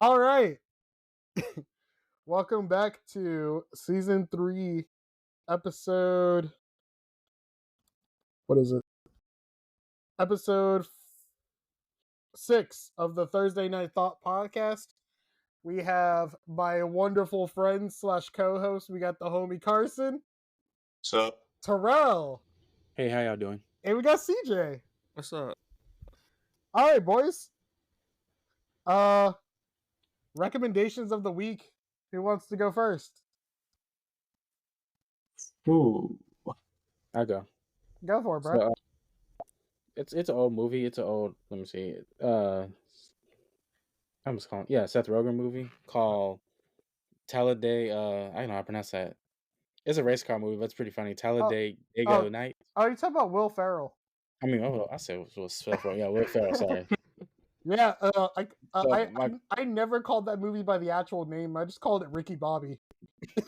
All right. Welcome back to season 3, episode. What is it? Episode 6 of the Thursday Night Thought podcast. We have my wonderful friend / co-host. We got the homie Carson. What's up? Terrell. Hey, how y'all doing? And we got CJ. What's up? All right, boys. Recommendations of the week. Who wants to go first? Ooh. I go. Go for it, bro. So, it's an old movie. It's an old. Let me see. I'm just calling. Yeah, Seth Rogen movie called Talladega. I don't know how to pronounce that. It's a race car movie, but it's pretty funny. Talladega Night. Oh, you're talking about Will Ferrell. I mean, I said it was Seth Rogen. Yeah, Will Ferrell. Sorry. Yeah, I never called that movie by the actual name. I just called it Ricky Bobby.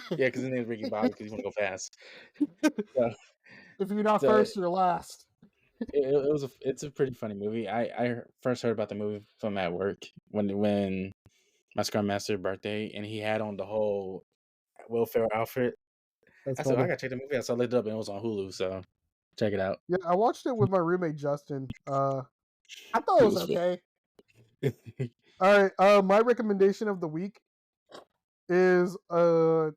Yeah, because his name's Ricky Bobby because he's gonna go fast. So, if you're not first, you're last. It's a pretty funny movie. I first heard about the movie from at work when my Scrum Master birthday, and he had on the whole Will Ferrell outfit. I said, I gotta check the movie out. So I looked it up and it was on Hulu, so check it out. Yeah, I watched it with my roommate Justin. I thought it was okay. All right, my recommendation of the week is 2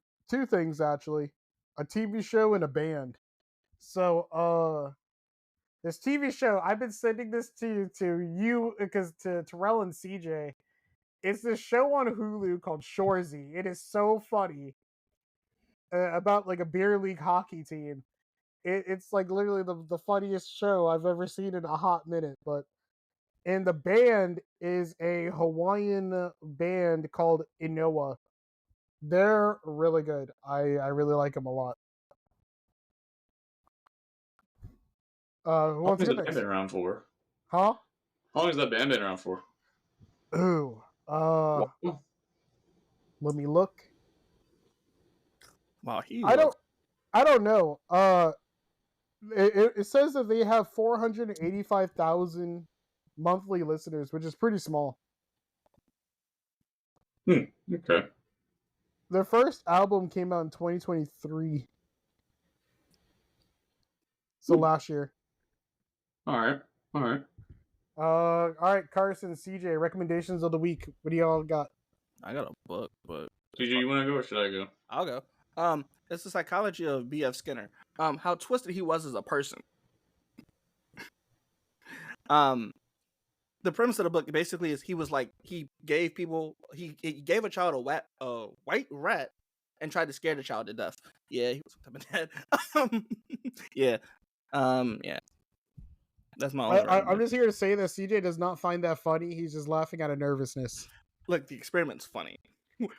things actually. A TV show and a band. So this TV show, I've been sending this to you because to Terrell and CJ. It's this show on Hulu called Shoresy. It is so funny. About like a beer league hockey team. It's like literally the funniest show I've ever seen in a hot minute. And the band is a Hawaiian band called Inoa. They're really good. I really like them a lot. Who wants to been around for? Huh? How long has that band been around for? Ooh. Let me look. Wow, I don't know. It says that they have 485,000 monthly listeners, which is pretty small. Okay. Their first album came out in 2023. So last year. All right. All right, Carson, CJ, recommendations of the week. What do y'all got? I got a book, but CJ, you want to go or should I go? I'll go. It's the psychology of B.F. Skinner. How twisted he was as a person. The premise of the book basically is he gave a child a white rat and tried to scare the child to death. Yeah, he was some type of dad. Yeah. That's my only I'm just here to say that CJ does not find that funny. He's just laughing out of nervousness. Look, the experiment's funny.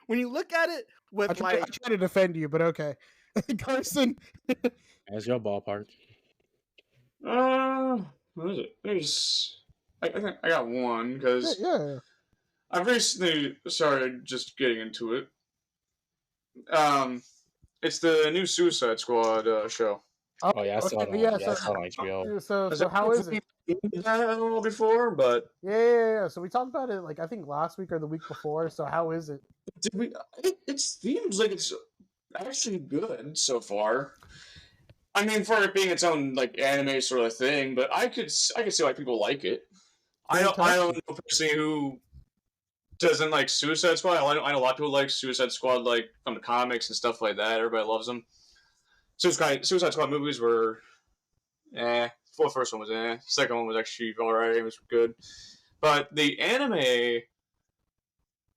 When you look at it with I try to defend you, but okay. Carson. That's your ballpark. What is it? I think I got one because I've recently started just getting into it. It's the new Suicide Squad show. Oh yeah, I saw it on HBO. So how is it? Before, but yeah. So we talked about it I think last week or the week before. So how is it? It seems like it's actually good so far. I mean, for it being its own anime sort of thing, but I could see why people like it. I don't know personally who doesn't like Suicide Squad. I know a lot of people like Suicide Squad from the comics and stuff like that. Everybody loves them. Suicide Squad movies were the first one was second one was actually alright. It was good. But the anime,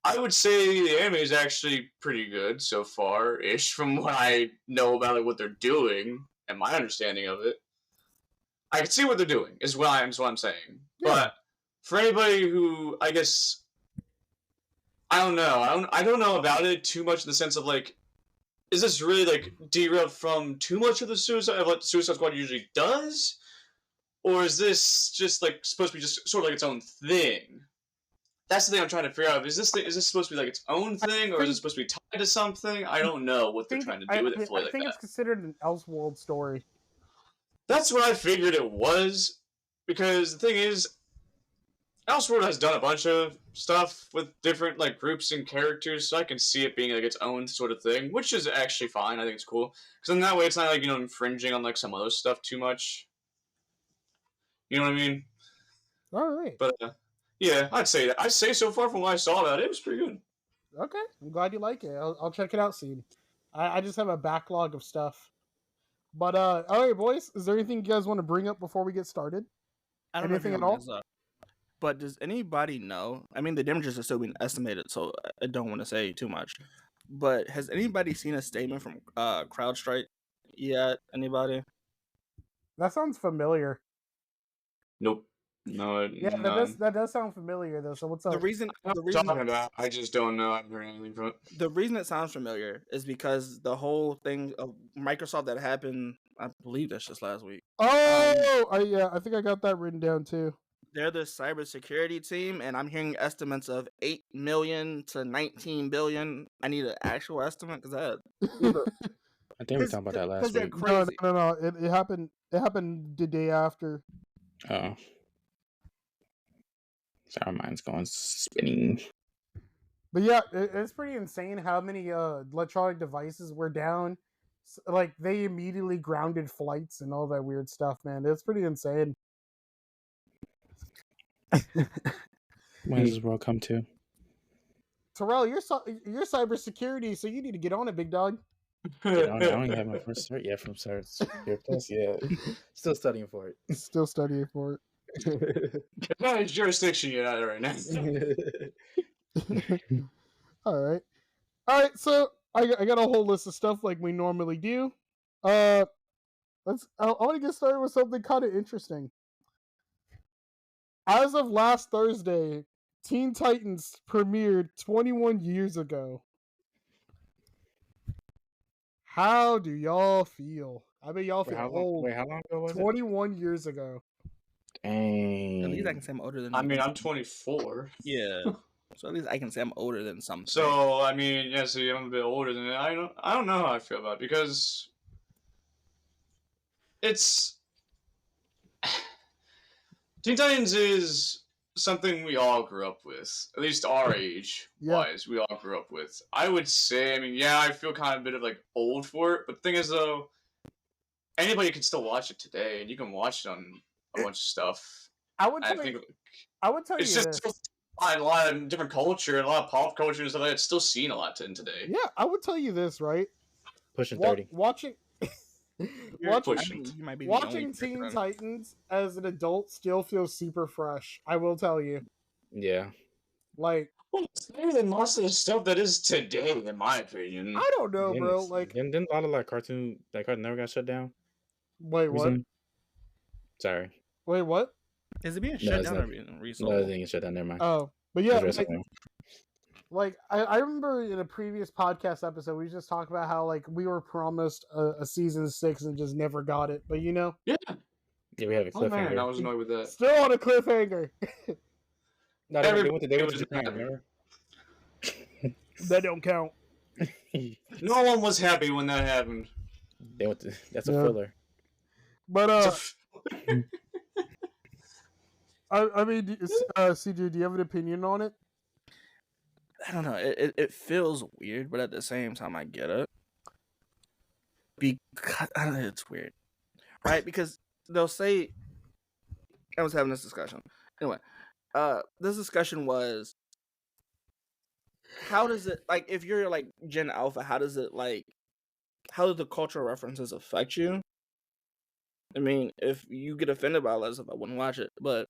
I would say the anime is actually pretty good so far-ish from what I know about what they're doing and my understanding of it. I can see what they're doing, is what I'm saying. Yeah. But for anybody who, I guess, I don't know. I don't know about it too much in the sense of is this really derailed from too much of what Suicide Squad usually does? Or is this just supposed to be just sort of its own thing? That's the thing I'm trying to figure out. Is this supposed to be its own thing, or is it supposed to be tied to something? I don't know what they're trying to do with it. I think it's considered an Elseworld story. That's what I figured it was, because the thing is, Elseworld has done a bunch of stuff with different like groups and characters, so I can see it being like its own sort of thing, which is actually fine. I think it's cool because in that way it's not like infringing on like some other stuff too much. You know what I mean? All right. But yeah, I'd say that. I'd say so far from what I saw about it, it was pretty good. Okay, I'm glad you like it. I'll check it out soon. I just have a backlog of stuff. But all right, boys. Is there anything you guys want to bring up before we get started? I don't Anything know at all? But does anybody know? I mean, the damages are still being estimated, so I don't want to say too much. But has anybody seen a statement from CrowdStrike yet? Anybody? That sounds familiar. Nope. No. Yeah, that does sound familiar though. So what's up? The reason talking about, I just don't know. I haven't heard anything from it. The reason it sounds familiar is because the whole thing of Microsoft that happened, I believe that's just last week. Oh, yeah, I think I got that written down too. They're the cybersecurity team, and I'm hearing estimates of 8 million to 19 billion. I need an actual estimate because that. I think we talked about that last week. No. It happened. It happened the day after. Oh. So our mind's going spinning. But yeah, it's pretty insane how many electronic devices were down. Like they immediately grounded flights and all that weird stuff, man. It's pretty insane. When does this world come to? Terrell, you're cybersecurity, so you need to get on it, big dog. I don't even have my first cert yet from Certs. Yeah, still studying for it. Still studying for it. Not his jurisdiction yet either right now. All right. So I got a whole list of stuff like we normally do. I want to get started with something kind of interesting. As of last Thursday, Teen Titans premiered 21 years ago. How do y'all feel? I mean, y'all feel old. Wait, how long ago was 21 years ago. Dang. At least I can say I'm older than. I mean, I'm 24. Yeah. So at least I can say I'm older than something. So I mean, yeah. So I'm a bit older than it. I don't know how I feel about it because it's Teen Titans is something we all grew up with, at least our age wise. We all grew up with. I would say, I mean, yeah, I feel kind of a bit of like old for it, but the thing is though, anybody can still watch it today, and you can watch it on a bunch of stuff. I would tell you it's just this. A lot of different culture, a lot of pop culture and stuff like that. It's still seen a lot today. Yeah, I would tell you this, right? Pushing 30. Watching watching Teen Titans as an adult still feels super fresh. I will tell you. Yeah. Like, it's better than most of the stuff that is today, in my opinion. I don't know, bro. Like, didn't a lot of like Cartoon Network got shut down? Wait, what? Sorry. Wait, what? Is it being shut down or being resold? No, it's being shut down. Never mind. Oh, but yeah, I remember in a previous podcast episode we just talked about how like we were promised a season 6 and just never got it. But yeah, we have a cliffhanger. Oh man, I was annoyed with that. Still on a cliffhanger. No, they went to Japan. Remember? That don't count. No one was happy when that happened. They went to, that's a filler. But I mean, CJ, do you have an opinion on it? I don't know. It feels weird, but at the same time, I get it. Because I don't know, it's weird, right? Because they'll say, I was having this discussion. Anyway, this discussion was, how does it, like, if you're like Gen Alpha, how do the cultural references affect you? I mean, if you get offended by all that stuff, I wouldn't watch it, but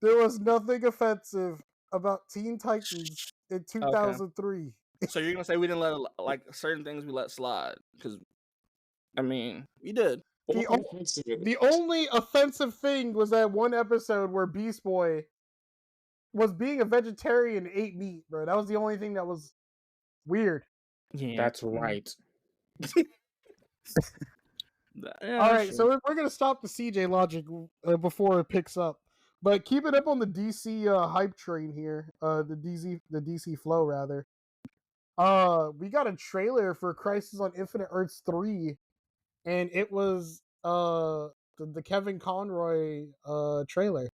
there was nothing offensive about Teen Titans in 2003. Okay. So you're gonna say we didn't let like certain things we let slide? Because I mean, we did. The only offensive thing was that one episode where Beast Boy was being a vegetarian and ate meat, bro. That was the only thing that was weird. Yeah. That's right. All right, so we're gonna stop the CJ logic before it picks up, but keep it up on the DC hype train here. The DC flow rather. We got a trailer for Crisis on Infinite Earths 3, and it was the Kevin Conroy trailer.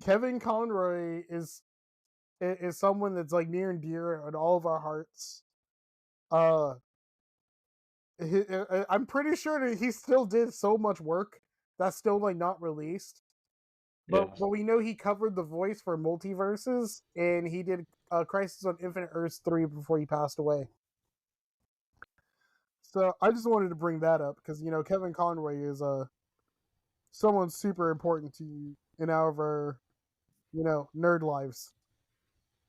Kevin Conroy is someone that's like near and dear in all of our hearts. I'm pretty sure that he still did so much work that's still like not released. But we know he covered the voice for Multiverses, and he did Crisis on Infinite Earths 3 before he passed away. So I just wanted to bring that up because Kevin Conroy is someone super important to in our nerd lives.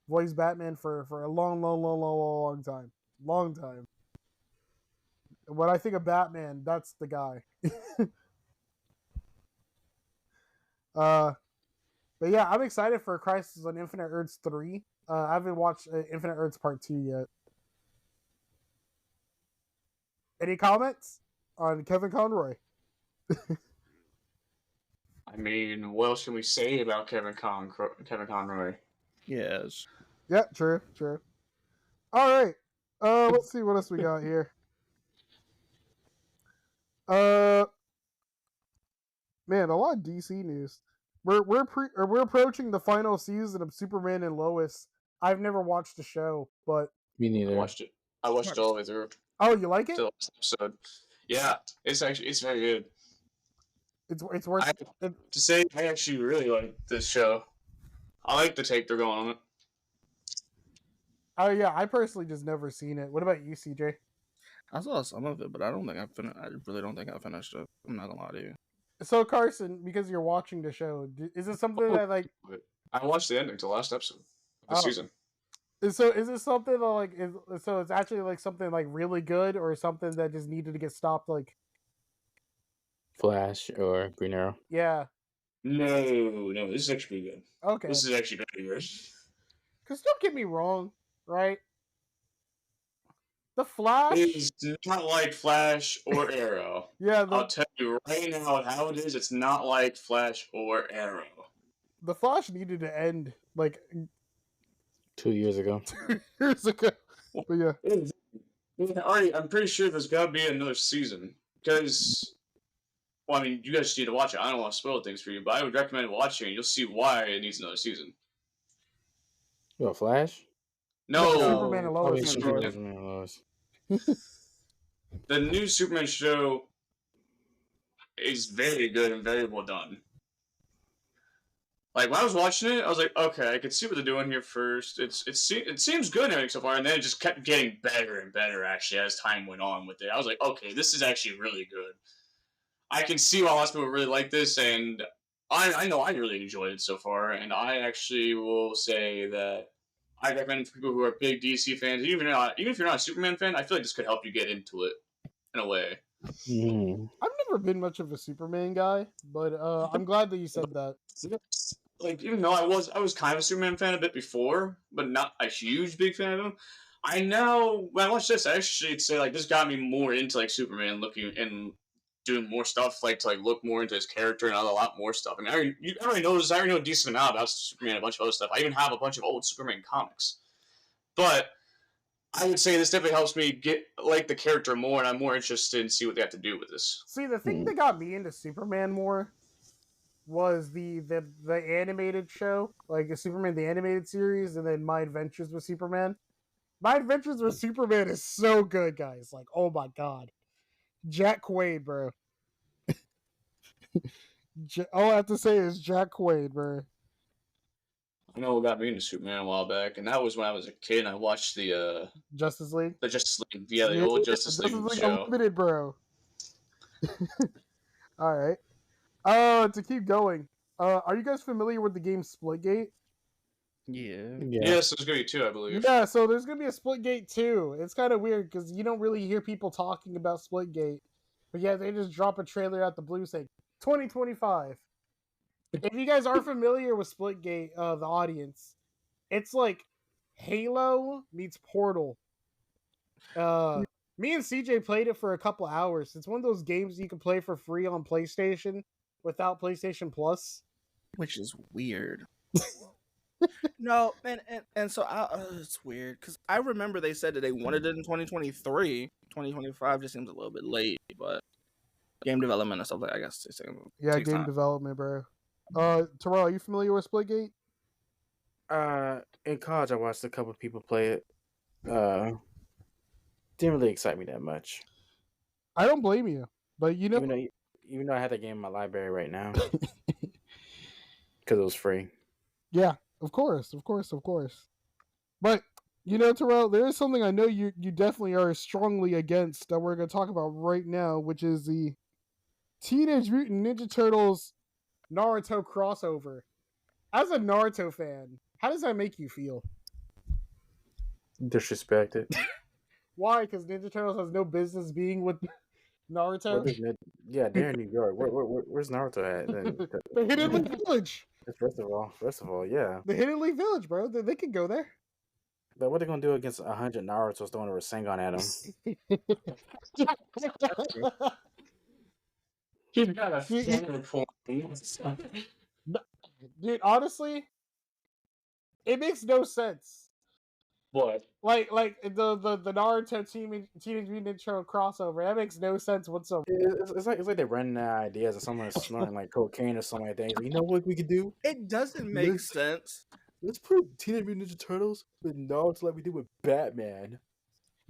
Voiced Batman for a long time. Long time. When I think of Batman, that's the guy. But yeah, I'm excited for Crisis on Infinite Earths 3. I haven't watched Infinite Earths Part 2 yet. Any comments on Kevin Conroy? I mean, what else can we say about Kevin Conroy? Yes. Yeah, true. All right. Let's see what else we got here. Man, a lot of DC news. We're approaching the final season of Superman and Lois. I've never watched the show, but Me neither. I watched it all the way through. Oh, you like it? To the last episode. Yeah, it's very good. It's worth. I have to say, I actually really like this show. I like the take they're going on it. Oh yeah, I personally just never seen it. What about you, CJ? I saw some of it, but I don't think I finished. I really don't think I finished it. I'm not gonna lie to you. So Carson, because you're watching the show, is it something that like? I watched the ending to the last episode of the season. So is it something that like so it's actually like something like really good or something that just needed to get stopped like Flash or Green Arrow? Yeah. No, this is actually good. Okay. This is actually very good. Because don't get me wrong, right? The Flash is not like Flash or Arrow. Yeah, I'll tell you right now how it is. It's not like Flash or Arrow. The Flash needed to end like 2 years ago. 2 years ago. But yeah. I'm pretty sure there's got to be another season. Because, well, I mean, you guys need to watch it. I don't want to spoil things for you, but I would recommend watching it. You'll see why it needs another season. What, Flash? No. Superman and Lois. Superman and Lois. The new Superman show is very good and very well done. Like, when I was watching it, I was like, okay, I can see what they're doing here first. It seems good and everything so far, and then it just kept getting better and better, actually, as time went on with it. I was like, okay, this is actually really good. I can see why lots of people really like this, and I know I really enjoyed it so far, and I actually will say that I recommend it for people who are big DC fans. Even if you're not a Superman fan, I feel like this could help you get into it in a way. I've never been much of a Superman guy, but I'm glad that you said that. Like, even though I was kind of a Superman fan a bit before, but not a huge big fan of him. I now, when I watched this, I actually say like this got me more into like Superman, looking and doing more stuff, like to like look more into his character and a lot more stuff. I mean, I already know a decent amount about Superman and a bunch of other stuff. I even have a bunch of old Superman comics. But I would say this definitely helps me get like the character more, and I'm more interested in see what they have to do with this. See, the thing that got me into Superman more was the animated show, like Superman the animated series, and then My Adventures with Superman. My Adventures with Superman is so good, guys. Like, oh my god. Jack Quaid, bro. All I have to say is Jack Quaid, bro. I know what got me into Superman a while back, and that was when I was a kid and I watched the Justice League? The Justice League. Yeah, the old Justice League show. Unlimited, bro. Alright. To keep going. Are you guys familiar with the game Splitgate? Yeah. Yes, there's gonna be 2, I believe. Yeah, so there's gonna be a Splitgate 2. It's kind of weird because you don't really hear people talking about Splitgate, but yeah, they just drop a trailer out the blue saying 2025. If you guys are familiar with Splitgate, the audience, it's like Halo meets Portal. Me and CJ played it for a couple hours. It's one of those games you can play for free on PlayStation without PlayStation Plus, which is weird. No, and so it's weird because I remember they said that they wanted it in 2023. 2025 just seems a little bit late, but game development and stuff like I guess game development, bro. Terrell, are you familiar with Splitgate? In college, I watched a couple of people play it. Didn't really excite me that much. I don't blame you, but you know, even though I had that game in my library right now because it was free. yeah, of course. But you know, Terrell, there is something I know you definitely are strongly against that we're going to talk about right now, which is the Teenage Mutant Ninja Turtles Naruto crossover. As a Naruto fan, how does that make you feel? Disrespected. Why? Because Ninja Turtles has no business being with Naruto. Yeah, they're in New York. Where's Naruto at? The Hidden Leaf Village. First of all, yeah. The Hidden Leaf Village, bro. They can go there. But what are they gonna do against 100 Naruto's throwing a Rasengan at him? He's got a fair point. Dude, honestly, it makes no sense. What? Like the Naruto Teenage Mutant Ninja Turtle crossover, that makes no sense whatsoever. It's like they're running out of ideas, or someone's snorting like cocaine or something like that. Like, you know what we could do? It doesn't make sense. Let's put Teenage Mutant Ninja Turtles with Naruto like we did with Batman.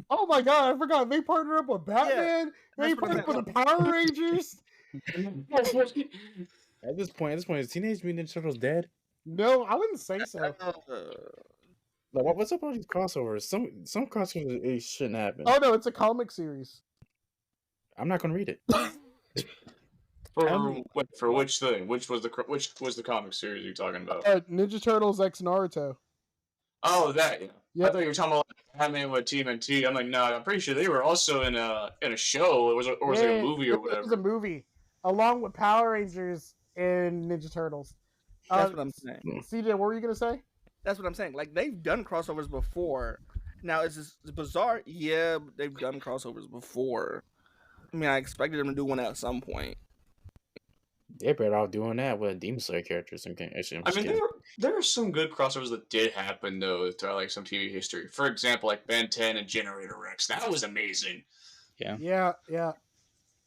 Oh my god, I forgot they partnered up with Batman. They partnered up with the Power Rangers. At this point, is Teenage Mutant Ninja Turtles dead? No, I wouldn't say so. Like, what's up with all these crossovers? Some crossovers it shouldn't happen. Oh no, it's a comic series. I'm not gonna read it. For which thing? Which was the comic series you're talking about? Ninja Turtles X Naruto. Oh, that. Yeah. I thought you were talking about Batman with TMNT. I'm like, no, I'm pretty sure they were also in a show. Or was it a movie or whatever? It was a movie, along with Power Rangers and Ninja Turtles. That's what I'm saying. CJ, what were you gonna say? That's what I'm saying. Like, they've done crossovers before. Now, is this bizarre? Yeah, but they've done crossovers before. I mean, I expected them to do one at some point. They're better off doing that with Demon Slayer characters. I mean, there are some good crossovers that did happen, though, throughout like some TV history. For example, like Ben 10 and Generator Rex. That was amazing. Yeah.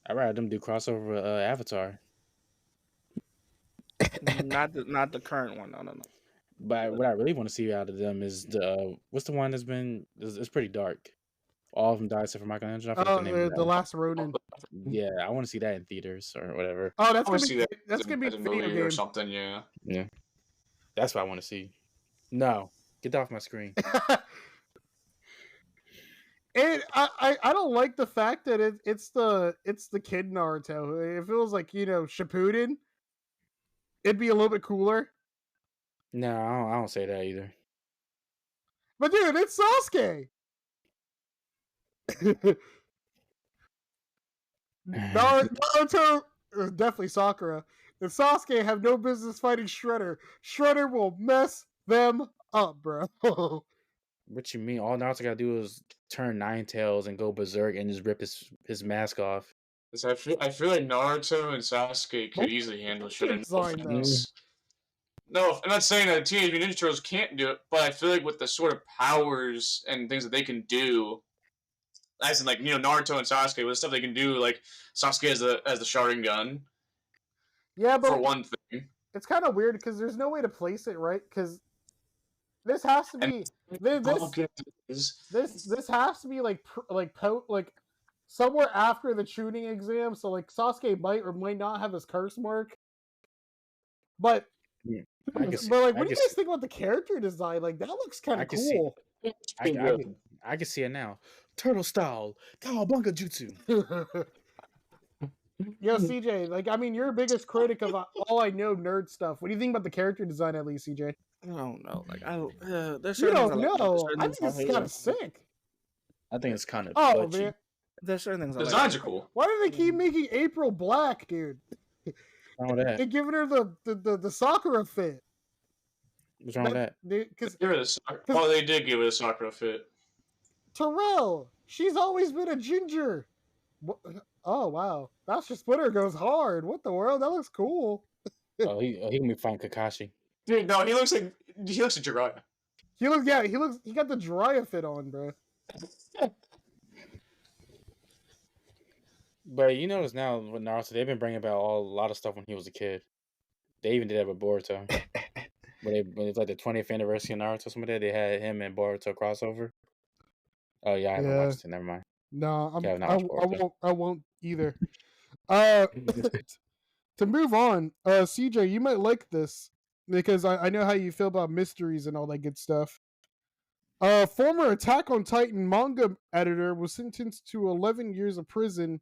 I'd rather them do crossover with Avatar. not the current one. No. But what I really want to see out of them is what's the one that's been it's pretty dark. All of them died except for Michelangelo. The Last Ronin. Yeah, I want to see that in theaters or whatever. Oh, that's gonna be a video game or something. Yeah. That's what I want to see. No, get off my screen. And I don't like the fact that it's the kid Naruto. It feels like, Shippuden. It'd be a little bit cooler. No, I don't say that either. But dude, it's Sasuke. Naruto, definitely Sakura, and Sasuke have no business fighting Shredder. Shredder will mess them up, bro. What you mean? All Naruto gotta do is turn Nine Tails and go berserk and just rip his mask off. I feel like Naruto and Sasuke could easily handle Shredder. No, I'm not saying that Teenage Mutant Ninja Turtles can't do it, but I feel like with the sort of powers and things that they can do, as in, like, Naruto and Sasuke, with the stuff they can do, like Sasuke as the Sharingan. Yeah, but for one thing, it's kind of weird because there's no way to place it right. Because this has to be this has to be like somewhere after the tuning exam. So like Sasuke might or might not have his curse mark, but. What do you guys think about the character design? Like, that looks kind of cool. I can see it now. Turtle style, Cowabunga Jutsu. Yo, CJ, like, I mean, you're the biggest critic of all I know nerd stuff. What do you think about the character design, at least, CJ? I don't know. Like, I don't. There's you certain don't things know. I think it's kind of sick. I think it's kind of. Oh man, there's certain things. Designs are cool. Why do they keep making April black, dude? They're giving her the Sakura fit. What's wrong with that? They did give it a Sakura fit. Terrell, she's always been a ginger. Oh wow, Master Splinter goes hard. What the world? That looks cool. He can be fine, Kakashi. Dude, no, he looks like Jiraiya. He got the Jiraiya fit on, bro. But you notice now with Naruto, they've been bringing about a lot of stuff when he was a kid. They even did that with Boruto. When it's like the 20th anniversary of Naruto, something like that, they had him and Boruto crossover. Oh yeah, I haven't watched it. Never mind. No, Yeah, I've not watched Boruto. I won't either. To move on, CJ, you might like this because I know how you feel about mysteries and all that good stuff. Former Attack on Titan manga editor was sentenced to 11 years of prison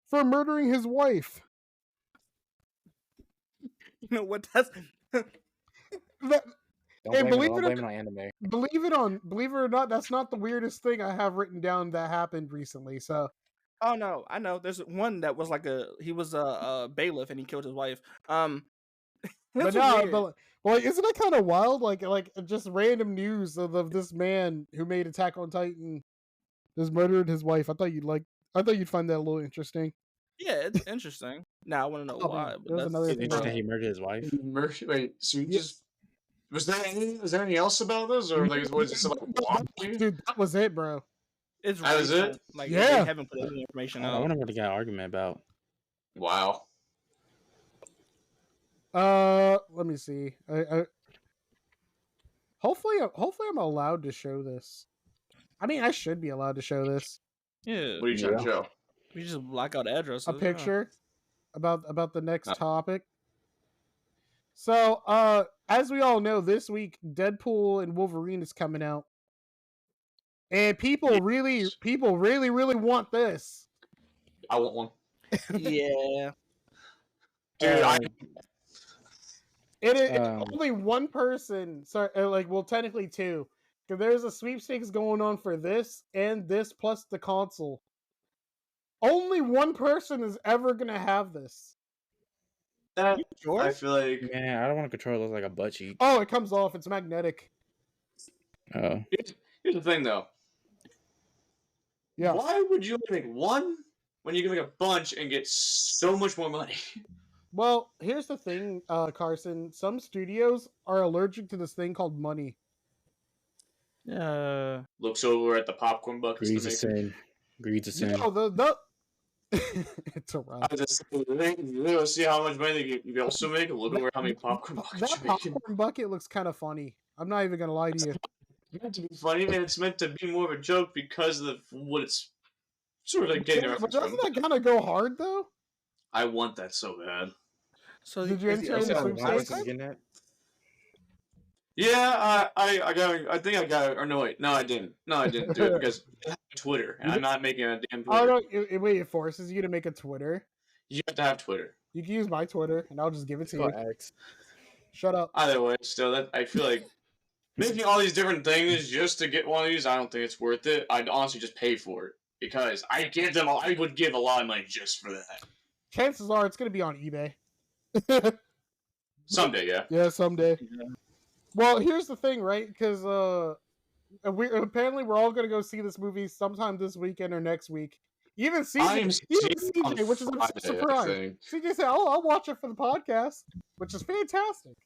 for murdering his wife. You know what? That's Don't blame it on anime. Believe it or not, that's not the weirdest thing I have written down that happened recently. So, oh no, I know. There's one that was like he was a bailiff and he killed his wife. but no, well, isn't it kind of wild? Like just random news of this man who made Attack on Titan just murdered his wife. I thought you'd find that a little interesting. Yeah, it's interesting. Now I want to know why. But that's another It's thing. interesting he murdered his wife. Wait, so you just was there anything else about this, or like was it like Dude, that was it, bro. It's that was it? Like Yeah. they haven't put any information I out. wonder what they got an argument about. Wow. Let me see. Hopefully I'm allowed to show this. I mean, I should be allowed to show this. Yeah. What are you trying to show? We just block out addresses. A picture about the next topic. So, as we all know, this week Deadpool and Wolverine is coming out, and people really want this. I want one. Yeah. Dude, It's only one person. Sorry, technically two, because there's a sweepstakes going on for this and this plus the console. Only one person is ever gonna have this. Sure? I feel like Man, I don't want to control. It looks like a butt cheek. Oh, it comes off. It's magnetic. Oh. here's the thing though. Yeah. Why would you make one when you can make a bunch and get so much more money? Well, here's the thing, Carson. Some studios are allergic to this thing called money. Looks over at the popcorn buckets. Greed's a sin. Greed's a sin. No, it's a wrap. I just see how much money you also make. Look over how many popcorn buckets That you're making. popcorn bucket looks kind of funny. I'm not even gonna lie to you. It's meant to be funny, man. It's meant to be more of a joke because of what it's sort of like getting a But reference doesn't from. that kind of go hard though? I want that so bad. So Did you enter in the sweepstakes? Yeah, I got. I think I got it. Or no, wait, no, I didn't. No, I didn't do it because I have Twitter, and I'm not making a damn Twitter. Oh no! Wait, it forces you to make a Twitter. You have to have Twitter. You can use my Twitter, and I'll just give it to you. X. Shut up. Either way, still, that I feel like making all these different things just to get one of these. I don't think it's worth it. I'd honestly just pay for it because I would give a lot of money just for that. Chances are it's gonna be on eBay. Someday, yeah. Yeah, someday. Well, here's the thing, right? Because we're all gonna go see this movie sometime this weekend or next week. Even CJ, which is a surprise. CJ said, "Oh, I'll watch it for the podcast," which is fantastic.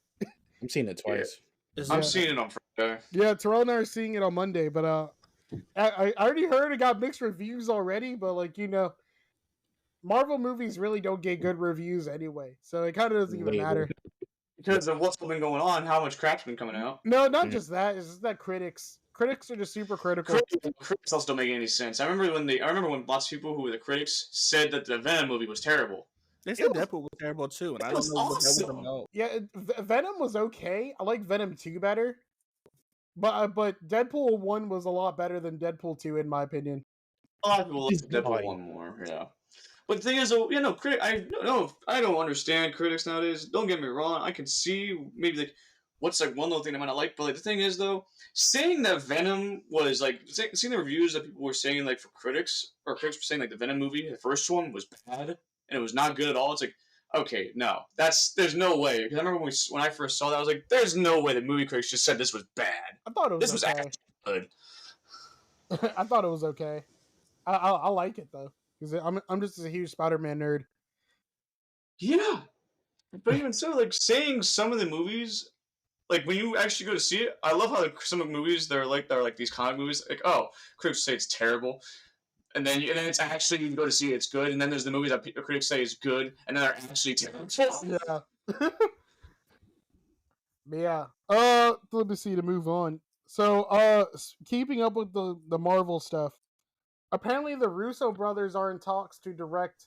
I'm seeing it twice. I'm seeing it on Friday. Yeah, Terrell and I are seeing it on Monday, but I already heard it got mixed reviews already. But Marvel movies really don't get good reviews anyway, so it kind of doesn't even matter. Because of what's been going on, how much crap's been coming out. No, not just that. It's just that critics are just super critical. Critics also don't make any sense. I remember when lots of people who were the critics said that the Venom movie was terrible. They said Deadpool was terrible too, and I don't know what that was about. Yeah, Venom was okay. I like Venom 2 better, but Deadpool 1 was a lot better than Deadpool 2 in my opinion. A lot of people like Deadpool 1 more, yeah. But the thing is, I don't understand critics nowadays. Don't get me wrong. I can see maybe what's one little thing I might not like. But the thing is, though, saying that Venom was seeing the reviews that people were saying for critics were saying the Venom movie, the first one was bad and it was not good at all. It's okay, no, there's no way. Because I remember when I first saw that, I was like, there's no way the movie critics just said this was bad. I thought it was was actually good. I thought it was okay. I like it though. Because I'm just a huge Spider-Man nerd. Yeah. But even so, saying some of the movies, when you actually go to see it, I love how some of the movies, they're these comic movies, critics say it's terrible. And then it's actually, you go to see it, it's good. And then there's the movies that critics say is good, and then they're actually terrible. Yeah. But yeah. Let me see to move on. So, keeping up with the Marvel stuff. Apparently, the Russo brothers are in talks to direct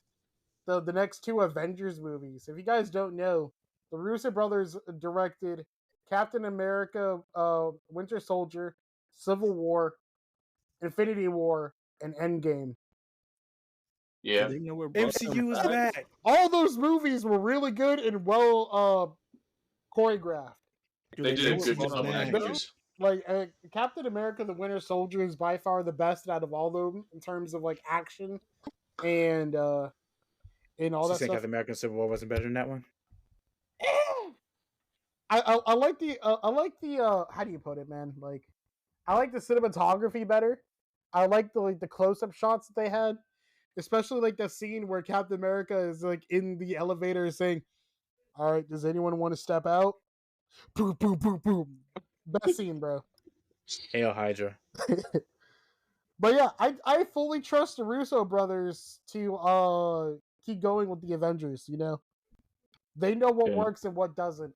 the next two Avengers movies. If you guys don't know, the Russo brothers directed Captain America, Winter Soldier, Civil War, Infinity War, and Endgame. Yeah. They know where MCU is back. All those movies were really good and well choreographed. They did a good job on back. that movies. Like Captain America: The Winter Soldier is by far the best out of all of them in terms of like action and all You that think stuff. Captain American Civil War wasn't better than that one? I like the how do you put it, man? Like I like the cinematography better. I like the close up shots that they had, especially like the scene where Captain America is like in the elevator saying, "All right, does anyone want to step out?" Boom, boom, boom, boom. Best scene, bro. Hail Hydra. But yeah, I fully trust the Russo brothers to keep going with the Avengers. You know, they know what Good. works and what doesn't.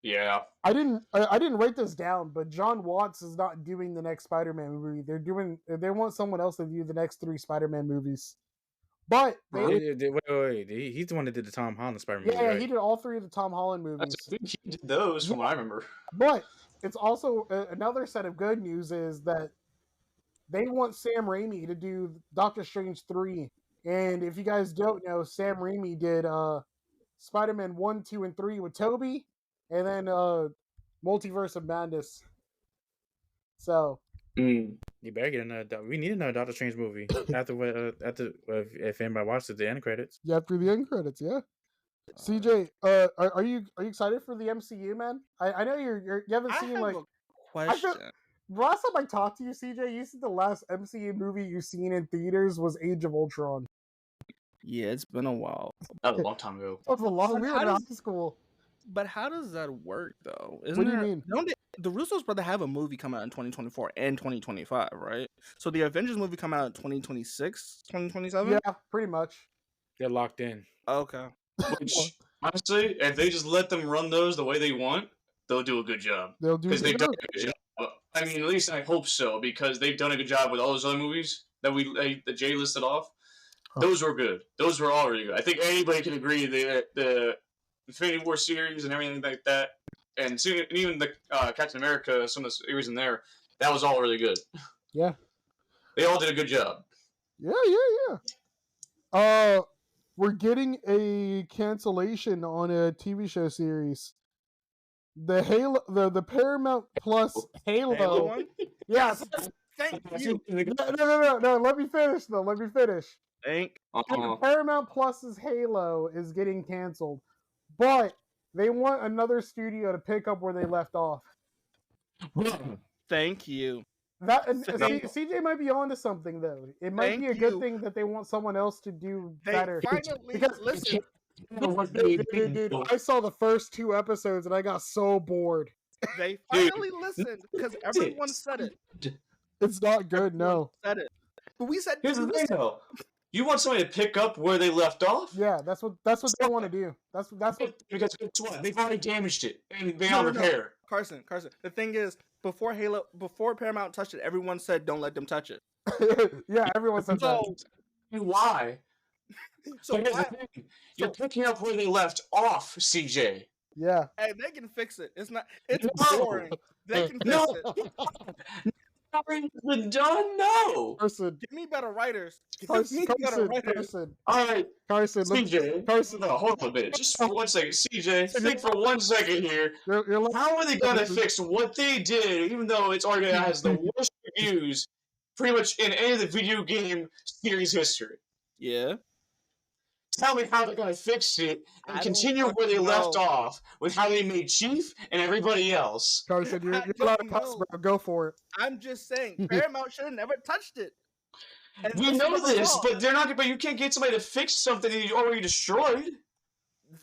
Yeah. I didn't write this down, but John Watts is not doing the next Spider-Man movie. They want someone else to do the next 3 Spider-Man movies. But Wait. He's the one that did the Tom Holland Spider-Man movie, yeah, right? he did all 3 of the Tom Holland movies. I think he did those from what I remember. But it's also another set of good news is that they want Sam Raimi to do Doctor Strange 3. And if you guys don't know, Sam Raimi did Spider-Man 1, 2, and 3 with Tobey, and then Multiverse of Madness. So You better get another. We need another Doctor Strange movie after if anybody watched it, the end credits. yeah, after the end credits, yeah. CJ, are you excited for the MCU, man? I know you haven't seen like. question. Last time I talked to you, CJ, you said the last MCU movie you've seen in theaters was Age of Ultron. Yeah, it's been a while. That was a long time ago. That was a long. But We were how in does- high school. But how does that work though? What do you mean? Don't the Russos brother have a movie come out in 2024 and 2025, right? So the Avengers movie come out in 2026, 2027? Yeah, pretty much. They're locked in. Okay. Which, honestly, if they just let them run those the way they want, they'll do a good job. They'll do Because they've good. done a good job. I mean, at least I hope so, because they've done a good job with all those other movies that Jay listed off. Those were good. Those were all really good. I think anybody can agree that the Infinity War series and everything like that, and even the Captain America, some of the series in there, that was all really good. Yeah. They all did a good job. Yeah. We're getting a cancellation on a TV show series. The Halo, the Paramount Plus Halo. Halo one? Yes. Thank you. No. Let me finish though. Let me finish. Paramount Plus's Halo is getting canceled, but they want another studio to pick up where they left off. Thank you. That CJ might be onto something though. It might be a good thing that they want someone else to do They better. finally listen. Dude, I saw the first 2 episodes and I got so bored. They finally listened because everyone said it. It's not good, no. Said it. But we said Here's the thing, though. You want somebody to pick up where they left off? Yeah, that's what they want to do. That's what. Because guess what? They've already damaged it and they No, on no, no. repair. Carson. The thing is, before Paramount touched it, everyone said don't let them touch it. Yeah, everyone said that. Why? So But here's the thing. You're picking up where they left off, CJ. Yeah. Hey, they can fix it. It's No. boring. They can fix No. it. Nothing's been done. No. Carson. Give me better writers. Carson. All right, Carson. CJ. Carson. No, hold on a minute. Just for 1 second. CJ, think for 1 second here. You're How are they going to fix what they did, even though it's already has the worst reviews pretty much in any of the video game series history? Yeah. Tell me how they're going to fix it and I continue don't where they fucking left know. off with how they made Chief and everybody else. Carson, you're I allowed to don't cuss, know. bro. Go for it. I'm just saying, Paramount should have never touched it. And We this know was this, wrong. but they're not. But you can't get somebody to fix something that you already destroyed.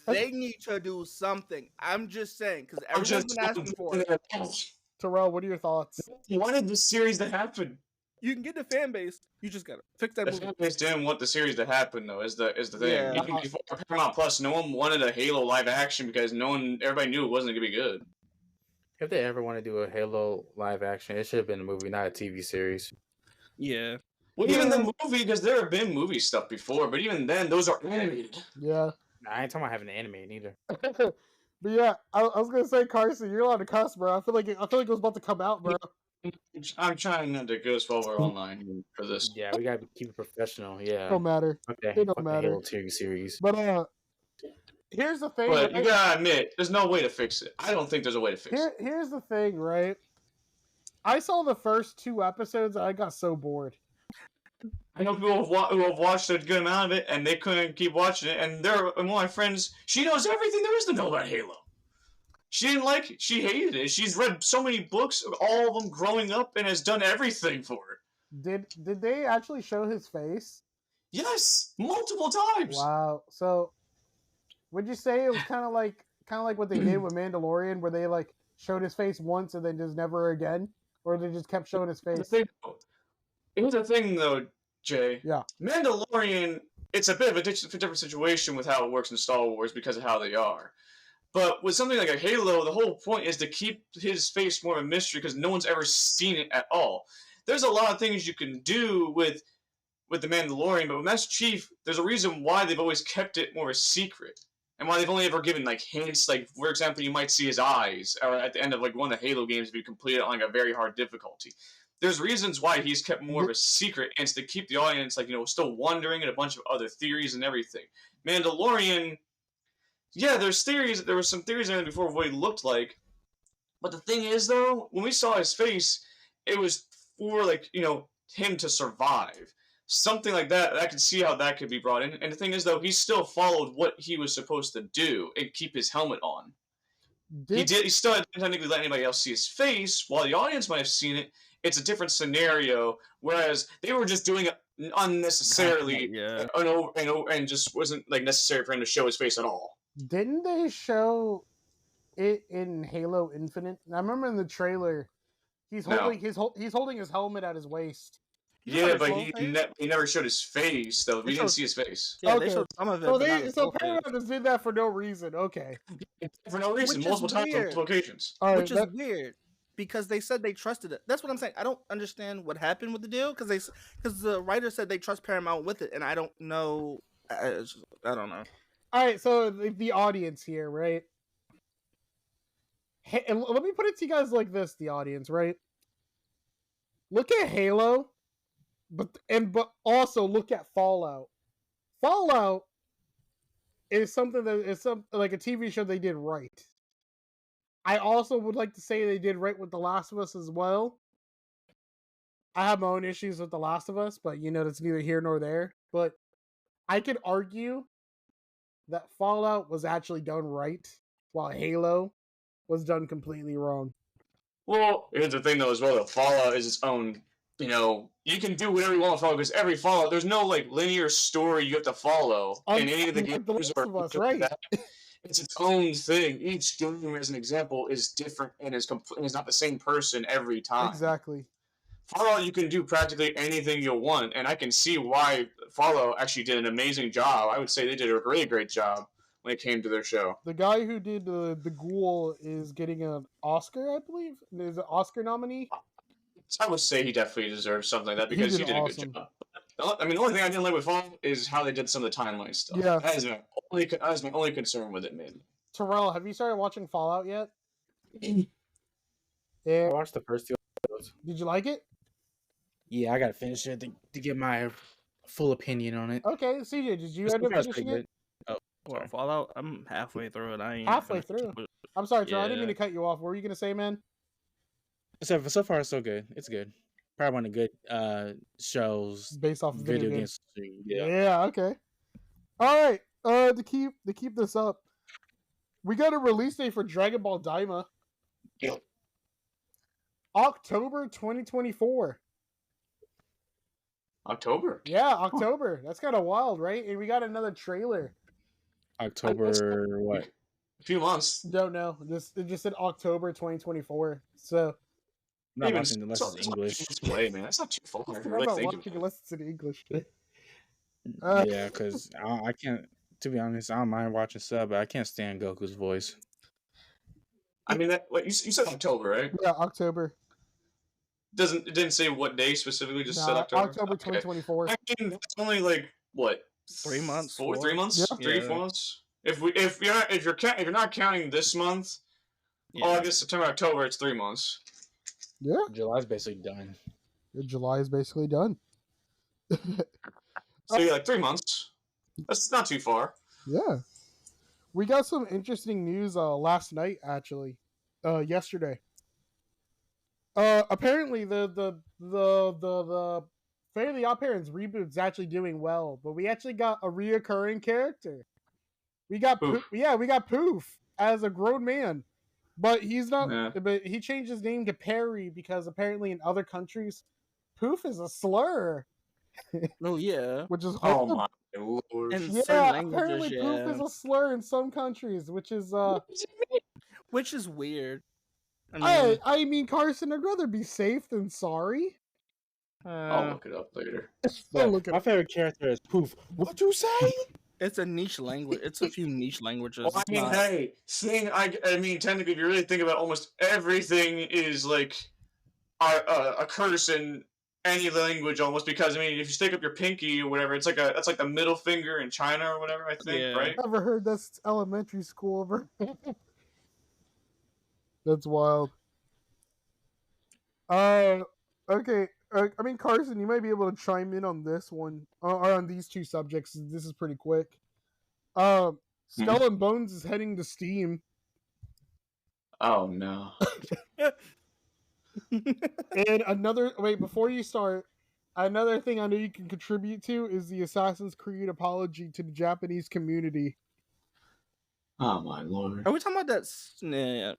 They need to do something. I'm just saying, because everyone's been asking for it. Terrell, what are your thoughts? Wanted the series to happen. You can get the fan base. You just gotta fix that The movie. fan base didn't want the series to happen, though. Is the thing? Yeah. Even before Paramount Plus, no one wanted a Halo live action because everybody knew it wasn't gonna be good. If they ever want to do a Halo live action, it should have been a movie, not a TV series. Yeah. Well, even the movie, because there have been movie stuff before, but even then, those are animated. Yeah. I ain't talking about having an anime either. But yeah, I was gonna say, Carson, you're allowed to cuss, bro. I feel like it was about to come out, bro. I'm trying not to go while we're online for this. Yeah, we gotta keep it professional. Yeah. Don't matter. Okay. It don't matter. Halo TV series. But here's the thing. But you gotta admit, there's no way to fix it. I don't think there's a way to fix it. Here's the thing, right? I saw the first 2 episodes and I got so bored. I know people who have watched a good amount of it and they couldn't keep watching it. And one of my friends, she knows everything there is to know about Halo. She didn't like it. She hated it. She's read so many books, all of them growing up, and has done everything for it. Did they actually show his face? Yes, multiple times. Wow. So, would you say it was kind of like what they did with Mandalorian, where they like showed his face once and then just never again, or they just kept showing his face? Here's the thing, though, Jay. Yeah. Mandalorian, it's a bit of a different situation with how it works in Star Wars because of how they are. But with something like a Halo, the whole point is to keep his face more of a mystery because no one's ever seen it at all. There's a lot of things you can do with the Mandalorian, but with Master Chief, there's a reason why they've always kept it more a secret. And why they've only ever given like hints, like for example, you might see his eyes, or at the end of like one of the Halo games if you complete it on like a very hard difficulty. There's reasons why he's kept more of a secret, and it's to keep the audience like still wondering and a bunch of other theories and everything. Mandalorian, yeah, there's theories. There were some theories in there before of what he looked like, but the thing is though, when we saw his face, it was for like him to survive. Something like that, I could see how that could be brought in. And the thing is, though, he still followed what he was supposed to do and keep his helmet on. He still didn't technically let anybody else see his face. While the audience might have seen it, it's a different scenario. Whereas they were just doing it unnecessarily, and just wasn't like necessary for him to show his face at all. Didn't they show it in Halo Infinite? I remember in the trailer, he's holding his helmet at his waist. Yeah, but he never showed his face, though. We didn't see his face. Yeah, they showed some of it. So Paramount just did that for no reason. Okay. For no reason, multiple times, multiple occasions. Which is weird, because they said they trusted it. That's what I'm saying. I don't understand what happened with the deal, because the writer said they trust Paramount with it, and I don't know. I don't know. All right, so the audience here, right? Hey, and let me put it to you guys like this, the audience, right? Look at Halo. But also look at Fallout. Fallout is something that is like a TV show they did right. I also would like to say they did right with The Last of Us as well. I have my own issues with The Last of Us, but that's neither here nor there. But I could argue that Fallout was actually done right, while Halo was done completely wrong. Well, here's the thing though as well. That Fallout is its own. You can do whatever you want to follow because every Fallout, there's no like linear story you have to follow in any of the games. Right? It's its own thing. Each game, as an example, is different and is not the same person every time. Exactly. Fallout, you can do practically anything you want, and I can see why Fallout actually did an amazing job. I would say they did a really great job when it came to their show. The guy who did the Ghoul is getting an Oscar, I believe. Is an Oscar nominee. I would say he definitely deserves something like that because he did a good job. I mean, the only thing I didn't like with Fallout is how they did some of the timeline stuff. Yeah. That is my only concern with it, mainly. Terrell, have you started watching Fallout yet? Yeah. I watched the first 2 episodes. Did you like it? Yeah, I gotta finish it to get my full opinion on it. Okay, CJ, did you end up finishing it? Well, Fallout, I'm halfway through it. Halfway through? I'm sorry, Terrell, I didn't mean to cut you off. What were you going to say, man? So far, it's so good. It's good. Probably one of the good shows based off of video games. Yeah. Okay. All right. To keep this up, we got a release date for Dragonball Diama. Yep. October 2024. October? Yeah, October. That's kind of wild, right? And we got another trailer. October what? A few months. Don't know. It just said October 2024. So. I'm not watching unless it's English. Play, man. That's not too far. I'm not watching unless it's in English. Yeah, because I can't. To be honest, I don't mind watching sub, but I can't stand Goku's voice. I mean, you said October, right? Yeah, October. It didn't say what day specifically, just said October? October 2024. I mean, that's only like, what? 3 months. 3 months? Yeah. 3, 4 months? If you're not counting this month, August, September, October, it's 3 months. Yeah. July's basically done. July is basically done. So you're like 3 months. That's not too far. Yeah. We got some interesting news last night, actually. Yesterday. Apparently the Fairly Odd Parents reboot is actually doing well, but we actually got a reoccurring character. We got Poof as a grown man, but he's not. Yeah. But he changed his name to Perry because apparently in other countries, Poof is a slur. Oh yeah. Which is Oh my lord. In yeah. certain Apparently, languages, Poof is a slur in some countries, which is which is weird. I mean, Carson, I'd rather be safe than sorry. I'll look it up later. My favorite character is Poof. What'd you say? It's a niche language. It's a few niche languages. Well, I mean, hey, I mean, technically, if you really think about it, almost everything is like a curse in any language, almost, because I mean, if you stick up your pinky or whatever, that's like the middle finger in China or whatever. I think, right? Never heard that's elementary school ever. That's wild. Okay. I mean, Carson, you might be able to chime in on this one, or on these two subjects. This is pretty quick. Skull and Bones is heading to Steam. Oh no. And before you start, another thing I know you can contribute to is the Assassin's Creed apology to the Japanese community. Oh my lord. Are we talking about that? Yeah.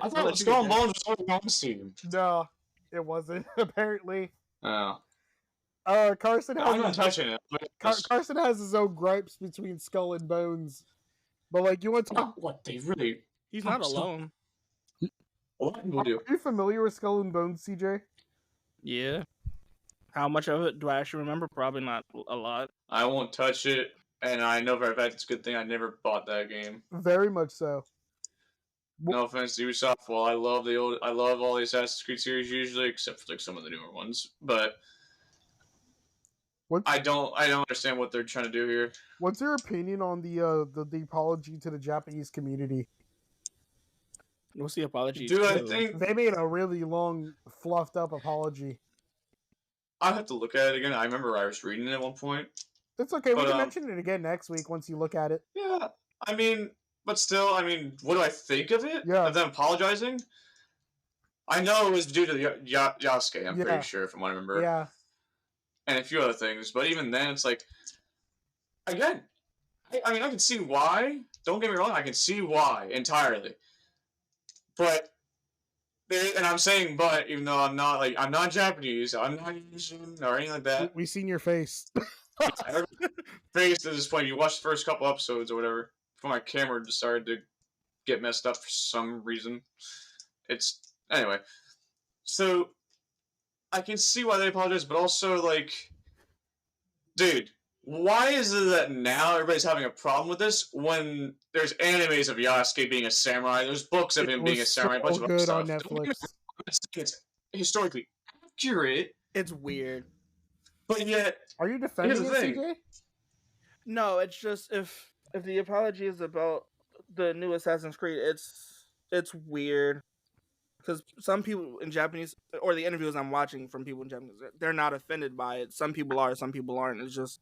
I thought Skull and Bones was already on Steam. No, it wasn't. Apparently. Oh. Carson has I'm not touching it. Carson has his own gripes between Skull and Bones, but like you want to talk. What they really? He's not alone. A lot of people do. Are you familiar with Skull and Bones, CJ? Yeah. How much of it do I actually remember? Probably not a lot. I won't touch it, and I know for a fact it's a good thing I never bought that game. Very much so. No offense to Ubisoft. Well, I love all the Assassin's Creed series usually, except for like some of the newer ones. But I don't understand what they're trying to do here. What's your opinion on the apology to the Japanese community? What's the apology? Dude, I think they made a really long, fluffed up apology. I'll have to look at it again. I remember I was reading it at one point. It's okay. We can mention it again next week once you look at it. Yeah, I mean, but still, I mean, what do I think of it? Yeah. Of them apologizing? I know it was due to the Yaskue, I'm pretty sure, from what I remember. Yeah. And a few other things, but even then, it's like, again, I mean, I can see why. Don't get me wrong, I can see why entirely. But, and I'm saying but, even though I'm not Japanese, I'm not Asian or anything like that. We seen your face. Face at this point, you watch the first couple episodes or whatever, before my camera just started to get messed up for some reason. Anyway. So, I can see why they apologize, but also, like, dude, why is it that now everybody's having a problem with this when there's animes of Yaskue being a samurai, there's books of him being a samurai, a bunch of other stuff. On Netflix. It's historically accurate. It's weird. But yet, are you defending it, CJ? No, it's just if the apology is about the new Assassin's Creed, it's weird. Because some people in Japanese, or the interviews I'm watching from people in Japanese, they're not offended by it. Some people are, some people aren't. It's just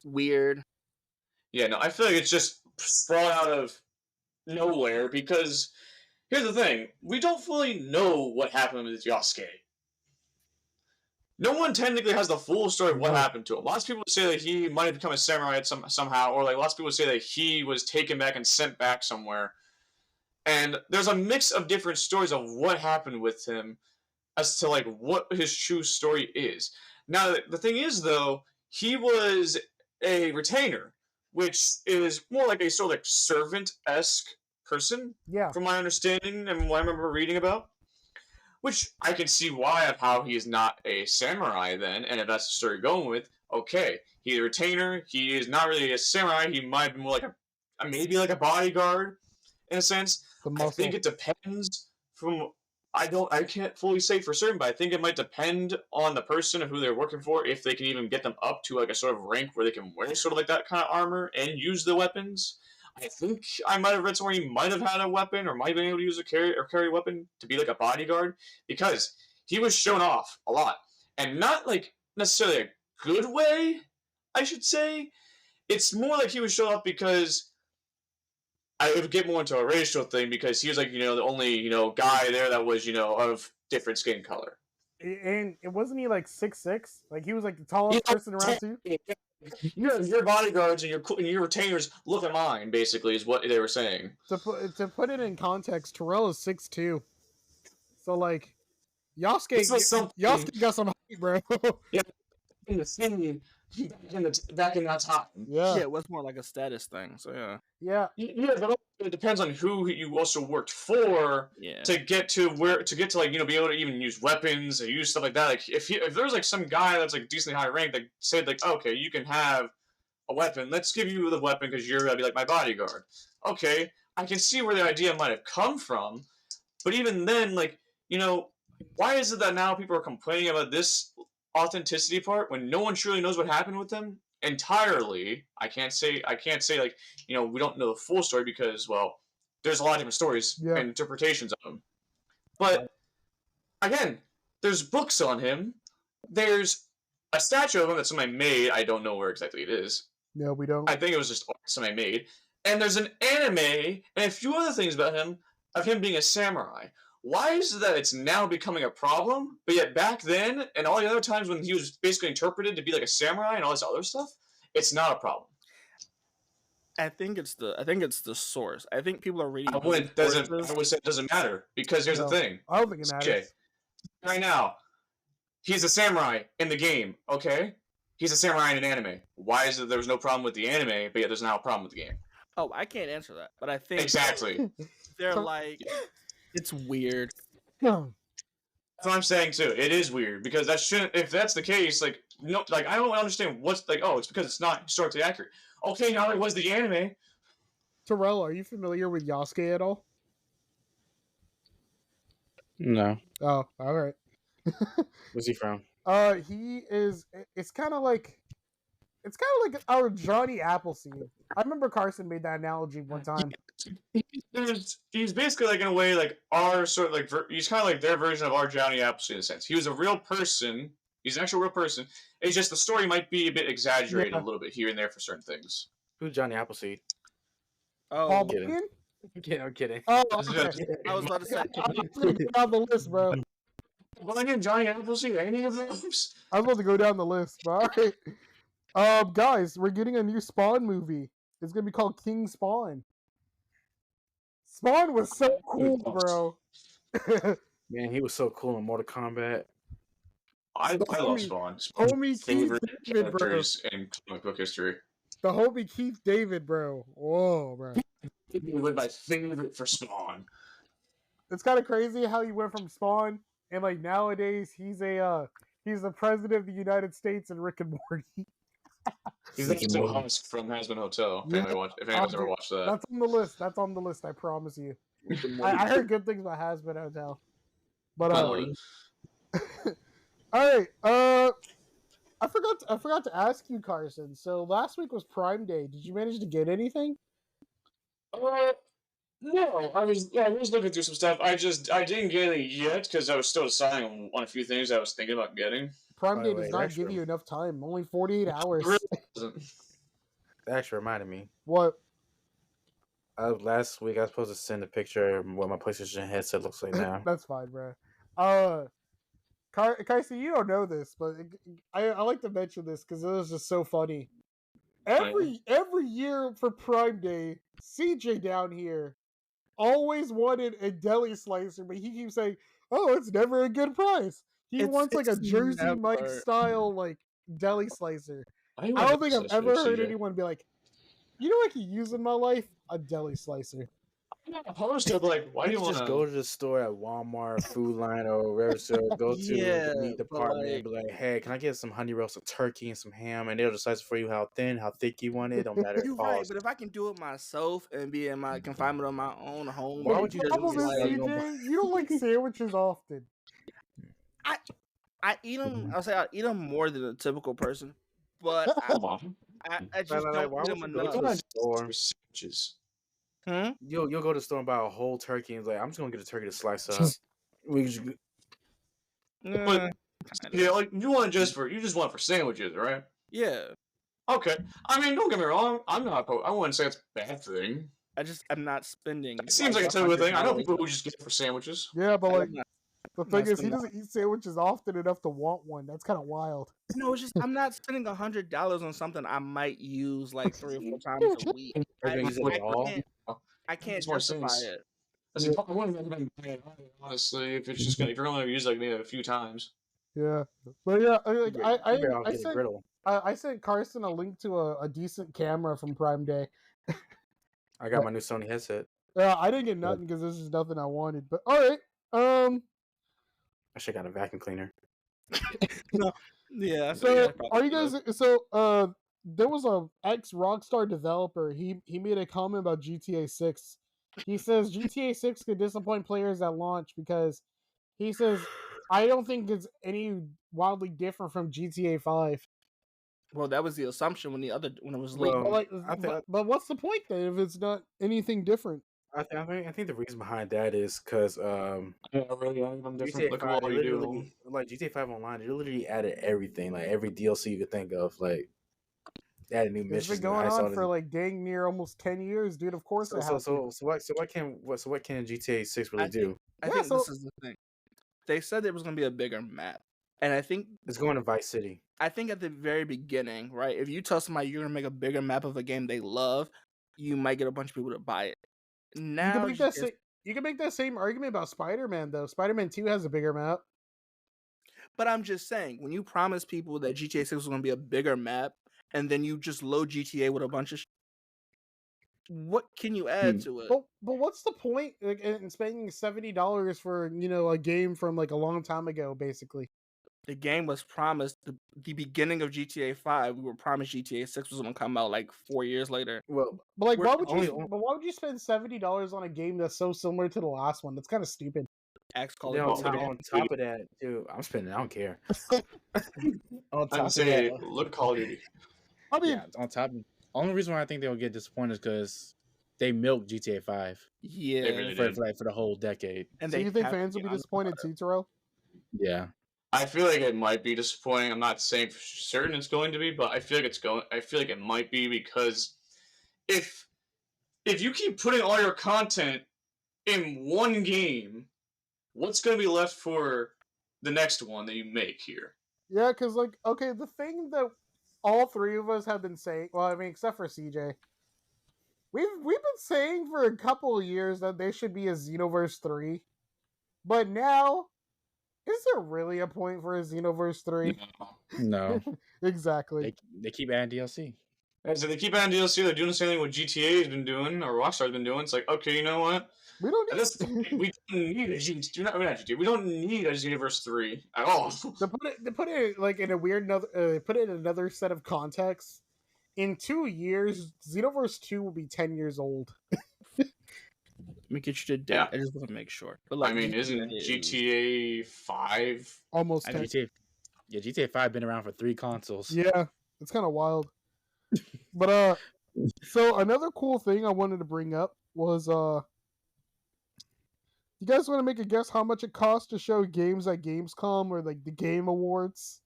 weird. Yeah, no, I feel like it's just brought out of nowhere because here's the thing. We don't fully know what happened with Yaskue. No one technically has the full story of what happened to him. Lots of people say that he might have become a samurai somehow, or like lots of people say that he was taken back and sent back somewhere. And there's a mix of different stories of what happened with him as to, like, what his true story is. Now, the thing is, though, he was a retainer, which is more like a sort of like servant-esque person, from my understanding and what I remember reading about. Which I can see why of how he is not a samurai then, and if that's the story you're going with, okay, he's a retainer, he is not really a samurai, he might be more like maybe like a bodyguard. in a sense. The I think muscle. it depends from. I can't fully say for certain, but I think it might depend on the person of who they're working for, if they can even get them up to like a sort of rank where they can wear sort of like that kind of armor and use the weapons. I think I might have read somewhere he might have had a weapon or might have been able to use a carry a weapon to be like a bodyguard, because he was shown off a lot, and not like necessarily a good way, I should say. It's more like he was shown off because I would get more into a racial thing, because he was like, the only, guy there that was, of different skin color. And it wasn't he like 6'6"? Like he was like the tallest person around too. Your bodyguards and your retainers look at mine, basically, is what they were saying. To put it in context, Terrell is 6'2". So like Yaskue got some height, bro. Yeah, in the city, back in that time. Yeah, it was more like a status thing. So yeah. But it depends on who you also worked for. Yeah. To get to like be able to even use weapons or use stuff like that. Like if there's like some guy that's like decently high ranked that said like, okay, you can have a weapon. Let's give you the weapon because you're gonna be like my bodyguard. Okay, I can see where the idea might have come from, but even then, like why is it that now people are complaining about this authenticity part when no one truly knows what happened with them entirely? I can't say like we don't know the full story, because there's a lot of different stories and interpretations of him. But again, there's books on him. There's a statue of him that somebody made. I don't know where exactly it is. No, we don't. I think it was just somebody made. And there's an anime and a few other things about him, of him being a samurai. Why is it that it's now becoming a problem, but yet back then and all the other times when he was basically interpreted to be like a samurai and all this other stuff, it's not a problem? I think it's the source. I think people are reading. I would say it doesn't matter, because here's the thing. I don't think it matters. Okay, right now, he's a samurai in the game. Okay, he's a samurai in an anime. Why is it there was no problem with the anime, but yet there's now a problem with the game? Oh, I can't answer that, but I think exactly. They're like, it's weird. No. That's what I'm saying too. It is weird, because that shouldn't. If that's the case, like I don't understand what's like. Oh, it's because it's not historically accurate. Okay, now it was the anime. Terrell, are you familiar with Yaskue at all? No. Oh, all right. Where's he from? He is. It's kind of like our Johnny Appleseed. I remember Carson made that analogy one time. He's basically like, in a way, like our sort of like he's kind of like their version of our Johnny Appleseed in a sense. He was a real person. He's an actual real person. It's just the story might be a bit exaggerated a little bit here and there for certain things. Who's Johnny Appleseed? Oh, I'm kidding. Oh, okay. I was about to say. I'm going to go down the list, bro. Well, again, Johnny Appleseed, any of those? I was about to go down the list, but all right. Guys, we're getting a new Spawn movie. It's gonna be called King Spawn. Spawn was so cool, bro. Man, he was so cool in Mortal Kombat. I love Spawn. Homie Keith David, bro. In comic book history. The homie Keith David, bro. Whoa, bro. He was my favorite for Spawn. It's kind of crazy how he went from Spawn and like nowadays he's the president of the United States in Rick and Morty. He's actually Husk from Hazbin Hotel. If anyone's ever watched that. That's on the list. I promise you. I heard good things about Hazbin Hotel. But all right. I forgot to ask you, Carson. So last week was Prime Day. Did you manage to get anything? No. I was looking through some stuff. I didn't get any yet because I was still deciding on a few things I was thinking about getting. Prime Day does not give you enough time. Only 48 hours. It really doesn't. That actually reminded me. What? Last week I was supposed to send a picture of what my PlayStation headset looks like now. That's fine, bro. Carson, you don't know this, but I like to mention this because it was just so funny. Every year for Prime Day, CJ down here always wanted a deli slicer, but he keeps saying, "Oh, it's never a good price." He wants like a Jersey Mike style like deli slicer. I don't think I've ever heard anyone be like, "You know what I could use in my life? A deli slicer." I'm not opposed to it, but like, why do you want just go to the store at Walmart, Food Line, or wherever store, go to Yeah, the meat but, department like- and be like, hey, can I get some honey roasted turkey and some ham? And they'll decide for you how thin, how thick you want it. It don't matter. You're It right, costs. but if I can do it myself and be in my confinement of my own home, Why The would you just, do problem is, yourself? You don't CJ, you don't like sandwiches often. I eat them. I'll say I eat them more than a typical person, but Come on. I just don't why eat would them you go to enough. the store? For sandwiches. You'll go to the store and buy a whole turkey and it's like, I'm just gonna get a turkey to slice up. We just, But yeah, like you want it you just want it for sandwiches, right? yeah, Okay. I mean, don't get me wrong. I'm not. I wouldn't say it's a bad thing. I'm not spending. It seems like a typical thing. I know $100. people who just get it for sandwiches. Yeah, but like I'm not- the I'm thing not is, he spending- doesn't eat sandwiches often enough to want one. That's kind of wild. No, it's just I'm not spending $100 on something I might use like 3 or 4 times a week. Are you gonna use it at all? I can't Makes more justify sense. it. I said, I wouldn't recommend buying it, honestly, if it's just gonna, if you're only gonna use like maybe a few times. Yeah, but yeah, like, You better off I getting a sent griddle. I sent Carson a link to a decent camera from Prime Day. I got my new Sony headset. Yeah, I didn't get nothing because this is nothing I wanted. But all right, I should got a vacuum cleaner. Yeah. so are you guys? So there was a ex Rockstar developer. He made a comment about GTA 6. He says GTA 6 could disappoint players at launch because he says I don't think it's any wildly different from GTA 5. Well, that was the assumption when it was leaked. Well, But like, I think- but what's the point then if it's not anything different? I think the reason behind that is because Yeah, really, I'm different. GTA Look 5 at what you do. literally, like GTA 5 Online, they literally added everything, like every DLC you could think of, like they added new It's missions. been going on for like dang near almost 10 years, dude. Of course it has. so what can GTA 6 really do? I Yeah, think so- this is the thing. They said there was going to be a bigger map, and I think It's going to Vice City. at the very beginning, right? If you tell somebody you're going to make a bigger map of a game they love, you might get a bunch of people to buy it. Now You can make that same argument about Spider-Man though. Spider-Man 2 has a bigger map. but I'm just saying, when you promise people that GTA 6 was going to be a bigger map, and then you just load GTA with a bunch of what can you add to it? But what's the point like, in spending $70 for a game from like a long time ago, basically? The game was promised the beginning of GTA 5. We were promised GTA 6 was going to come out like 4 years later. Well, But like, We're why would only- you spend $70 on a game that's so similar to the last one? That's kind of stupid. Axe Call then of on Duty. top of that, dude, I'm spending. I don't care. On top I'd of say, that, look at Call of Duty. I mean, yeah, on top. Only reason why I think they'll get disappointed is because they milked GTA 5 Yeah. They really for did. for the whole decade. And so they you think have to fans will get be on the disappointed water. too, Terrell? Yeah. I feel like it might be disappointing. I'm not saying for certain it's going to be, but I feel like I feel like it might be because if you keep putting all your content in one game, what's going to be left for the next one that you make here? Yeah, because like, okay, the thing that all three of us have been saying, well, I mean, except for CJ, we've been saying for a couple of years that there should be a Xenoverse 3, but now, is there really a point for a Xenoverse 3? No. Exactly. They keep adding DLC. As they keep adding DLC, they're doing the same thing what GTA has been doing, or Rockstar's been doing. It's like, okay, you know what? We don't At this point, we don't need a GTA. We don't need a Xenoverse 3 at all. to put it like in a weird put it in another set of context. In 2 years, Xenoverse 2 will be 10 years old. Let me get you the date. Yeah. I just want to make sure. But I mean, isn't GTA 5? Almost 10. GTA 5 been around for 3 consoles. Yeah, it's kind of wild. But so another cool thing I wanted to bring up was you guys want to make a guess how much it costs to show games at Gamescom or like the Game Awards?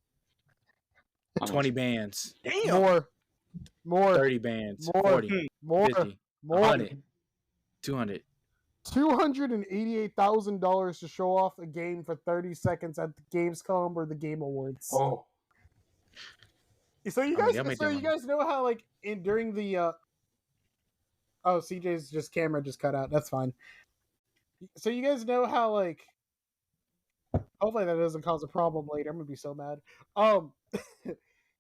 20 bands, Damn. More, 30 bands, More. 40, more, 50, more. 100, 200. $288,000 to show off a game for 30 seconds at the Gamescom or the Game Awards. Oh. So you I mean, guys, they'll make so their you money. guys know how like during the oh, CJ's camera just cut out. That's fine. So you guys know how like hopefully that doesn't cause a problem later. I'm gonna be so mad.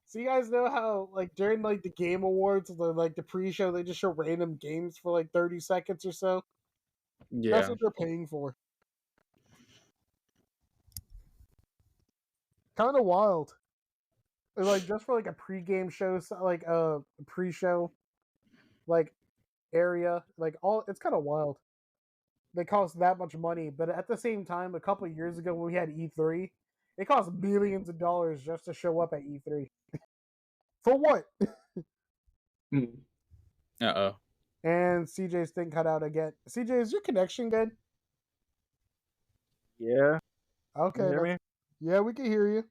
So you guys know how like during like the Game Awards, like the pre-show, they just show random games for like 30 seconds or so. That's Yeah. what they're paying for. Kind of wild. Like just for like a pre-game show, like a pre-show, like area, like all it's kind of wild. They cost that much money, but at the same time, a couple of years ago when we had E3, it cost billions of dollars just to show up at E3. For what? Uh-oh. And CJ's thing cut out again. CJ, is your connection good? Yeah. Okay. You hear me? Yeah, we can hear you.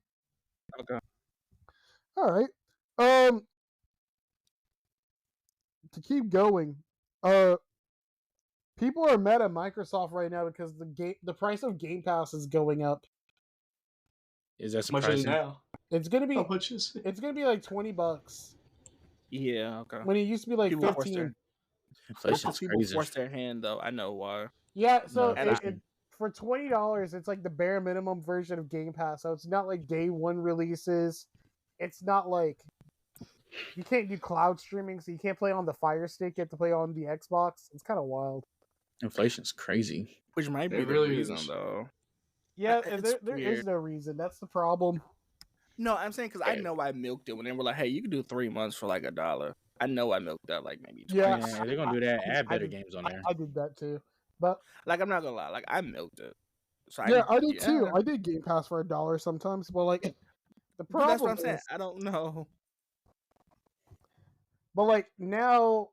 Okay. All right. To keep going, people are mad at Microsoft right now because the price of Game Pass is going up. Is that How much is it surprising? now? It's gonna be How much is it? it's gonna be like $20 Yeah. Okay. when it used to be like People force 15. Inflation's People crazy. force their hand though. I know why. Yeah, so No, for $20, it's like the bare minimum version of Game Pass. So it's not like day one releases. It's not like you can't do cloud streaming, so you can't play on the Fire Stick. You have to play on the Xbox. It's kind of wild. Inflation's crazy. Which might be It the really reason is. though. Yeah, It's there is weird. no reason. That's the problem. No, I'm saying because I know I milked it when they were like, "Hey, you can do 3 months for like $1." I know I milked that like maybe. Yeah, Yeah, if they're gonna do that, add better did- games on there. I did that too, but Like I'm not gonna lie, like I milked it. So I did too. I did Game Pass for $1 sometimes, but like the But problem that's what I'm saying. is, I don't know. but like now,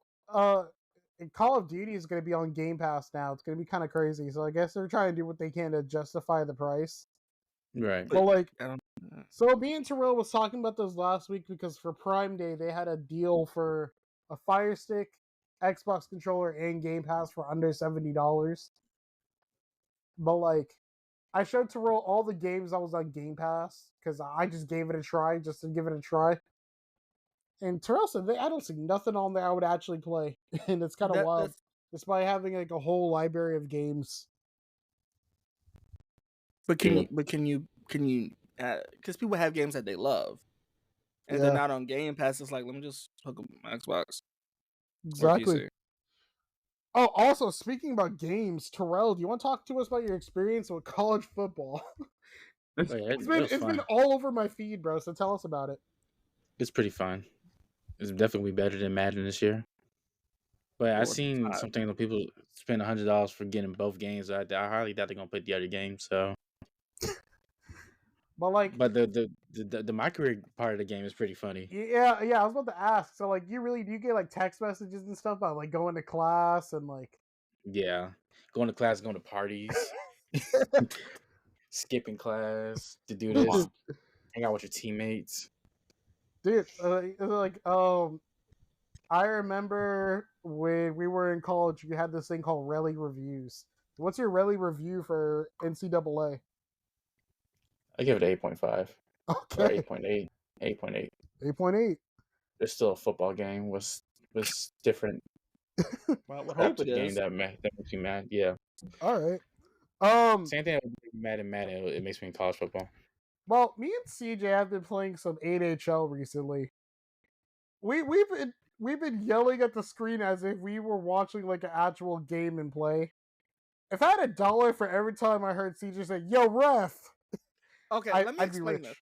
Call of Duty is going to be on Game Pass now. It's going to be kind of crazy. So I guess they're trying to do what they can to justify the price. Right. But like, I don't. so me and Terrell was talking about this last week because for Prime Day they had a deal for a Fire Stick, Xbox controller, and Game Pass for under $70. But like, I showed Terrell all the games that was on Game Pass because I just gave it a try, just to give it a try. And Terrell said, I don't see nothing on there I would actually play. And it's kind of wild. Despite having like a whole library of games. But can you? Because people have games that they love, and they're not on Game Pass. It's like, let me just hook up my Xbox. Exactly. Oh, also speaking about games, Terrell, do you want to talk to us about your experience with college football? It's been all over my feed, bro. So tell us about it. It's pretty fun. It's definitely better than Madden this year. But I seen something that people spend $100 for getting both games. I highly doubt they're gonna put the other game. So, but the my career part of the game is pretty funny. Yeah. I was about to ask. So like, do you get like text messages and stuff about like going to class and like? Yeah, going to class, going to parties, skipping class to do this, hang out with your teammates. Dude, I remember when we were in college, you had this thing called rally reviews. What's your rally review for NCAA? I give it 8.5. Okay. 8.8. 8.8. 8.8. There's still a football game with different types of game that makes me mad. Yeah. All right. Same thing with Madden. It makes me in college football. Well, me and CJ have been playing some 8HL recently. We've been yelling at the screen as if we were watching like an actual game and play. If I had $1 for every time I heard CJ say, "Yo, ref." Okay, let me explain this.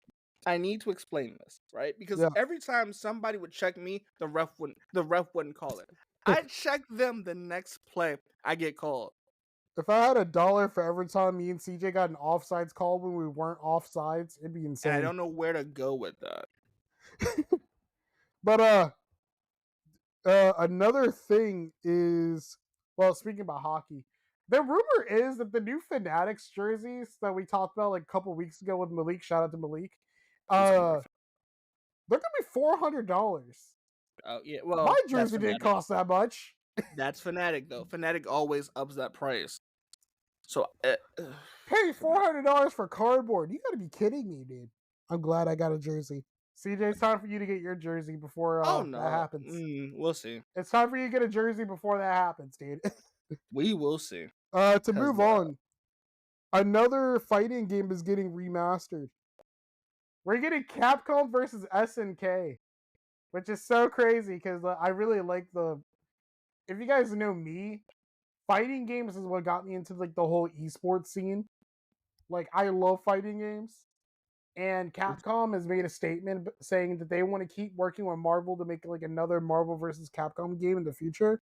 I need to explain this, right? Because every time somebody would check me, the ref wouldn't call it. I check them the next play, I get called. If I had $1 for every time me and CJ got an offsides call when we weren't offsides, it'd be insane. And I don't know where to go with that. But another thing is, well, speaking about hockey, the rumor is that the new Fanatics jerseys that we talked about like a couple weeks ago with Malik, shout out to Malik, they're gonna be $400. Oh yeah, well, my jersey didn't cost that much. That's Fanatic though. Fanatic always ups that price. So pay $400 for cardboard? You gotta be kidding me, dude. I'm glad I got a jersey. CJ, it's time for you to get your jersey before that happens. We'll see. It's time for you to get a jersey before that happens, dude. We will see. To move on, another fighting game is getting remastered. We're getting Capcom versus SNK, which is so crazy because I really like the. If you guys know me, fighting games is what got me into like the whole esports scene. Like I love fighting games, and Capcom has made a statement saying that they want to keep working with Marvel to make like another Marvel versus Capcom game in the future.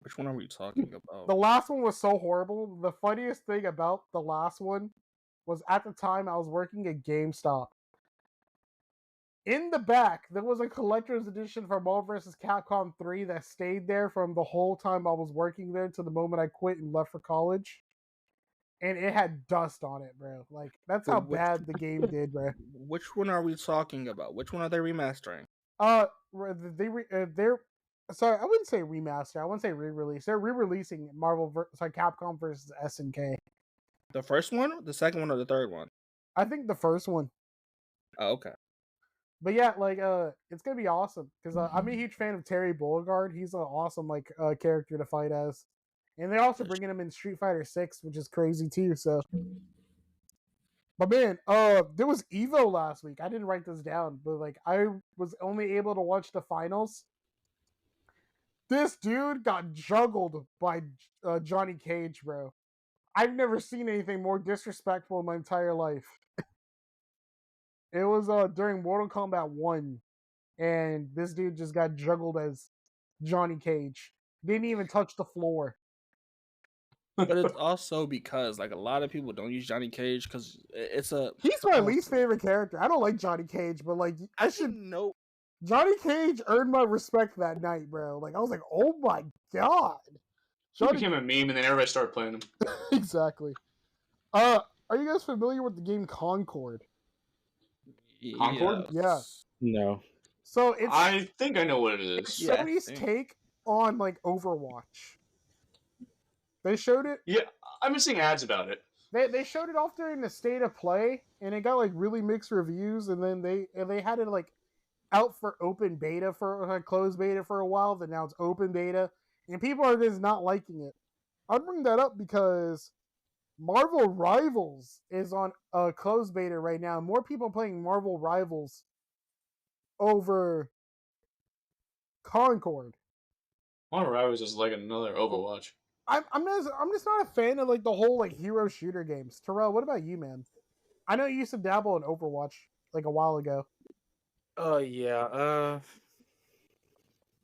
Which one are we talking about? The last one was so horrible. The funniest thing about the last one was at the time I was working at GameStop. In the back, there was a collector's edition for Marvel vs. Capcom 3 that stayed there from the whole time I was working there to the moment I quit and left for college. And it had dust on it, bro. Like, that's how bad the game did, bro. Which one are we talking about? Which one are they remastering? They're... Sorry, I wouldn't say remaster. I wouldn't say re-release. They're re-releasing Capcom vs. SNK. The first one, the second one, or the third one? I think the first one. Oh, okay. But yeah, like it's gonna be awesome because I'm a huge fan of Terry Beauregard. He's an awesome character to fight as, and they're also bringing him in Street Fighter 6, which is crazy too. So, but man, there was Evo last week. I didn't write this down, but like I was only able to watch the finals. This dude got juggled by Johnny Cage, bro. I've never seen anything more disrespectful in my entire life. It was during Mortal Kombat 1, and this dude just got juggled as Johnny Cage. Didn't even touch the floor. But it's also because like a lot of people don't use Johnny Cage because he's my least favorite character. I don't like Johnny Cage, but like I should know. Johnny Cage earned my respect that night, bro. Like I was like, oh my god. He became a meme, and then everybody started playing him. Exactly. Are you guys familiar with the game Concord? Concord? Yeah. No. So it's... I think I know what it is. It's Sony's take on like Overwatch. They showed it. Yeah, I've been seeing ads about it. They showed it off during the state of play, and it got like really mixed reviews. And then they had it like out for open beta for closed beta for a while. Then now it's open beta, and people are just not liking it. I'll bring that up because Marvel Rivals is on closed beta right now. More people playing Marvel Rivals over Concord. Marvel Rivals is like another Overwatch. I'm just not a fan of like the whole like hero shooter games. Terrell, what about you, man? I know you used to dabble in Overwatch like a while ago. Oh yeah. I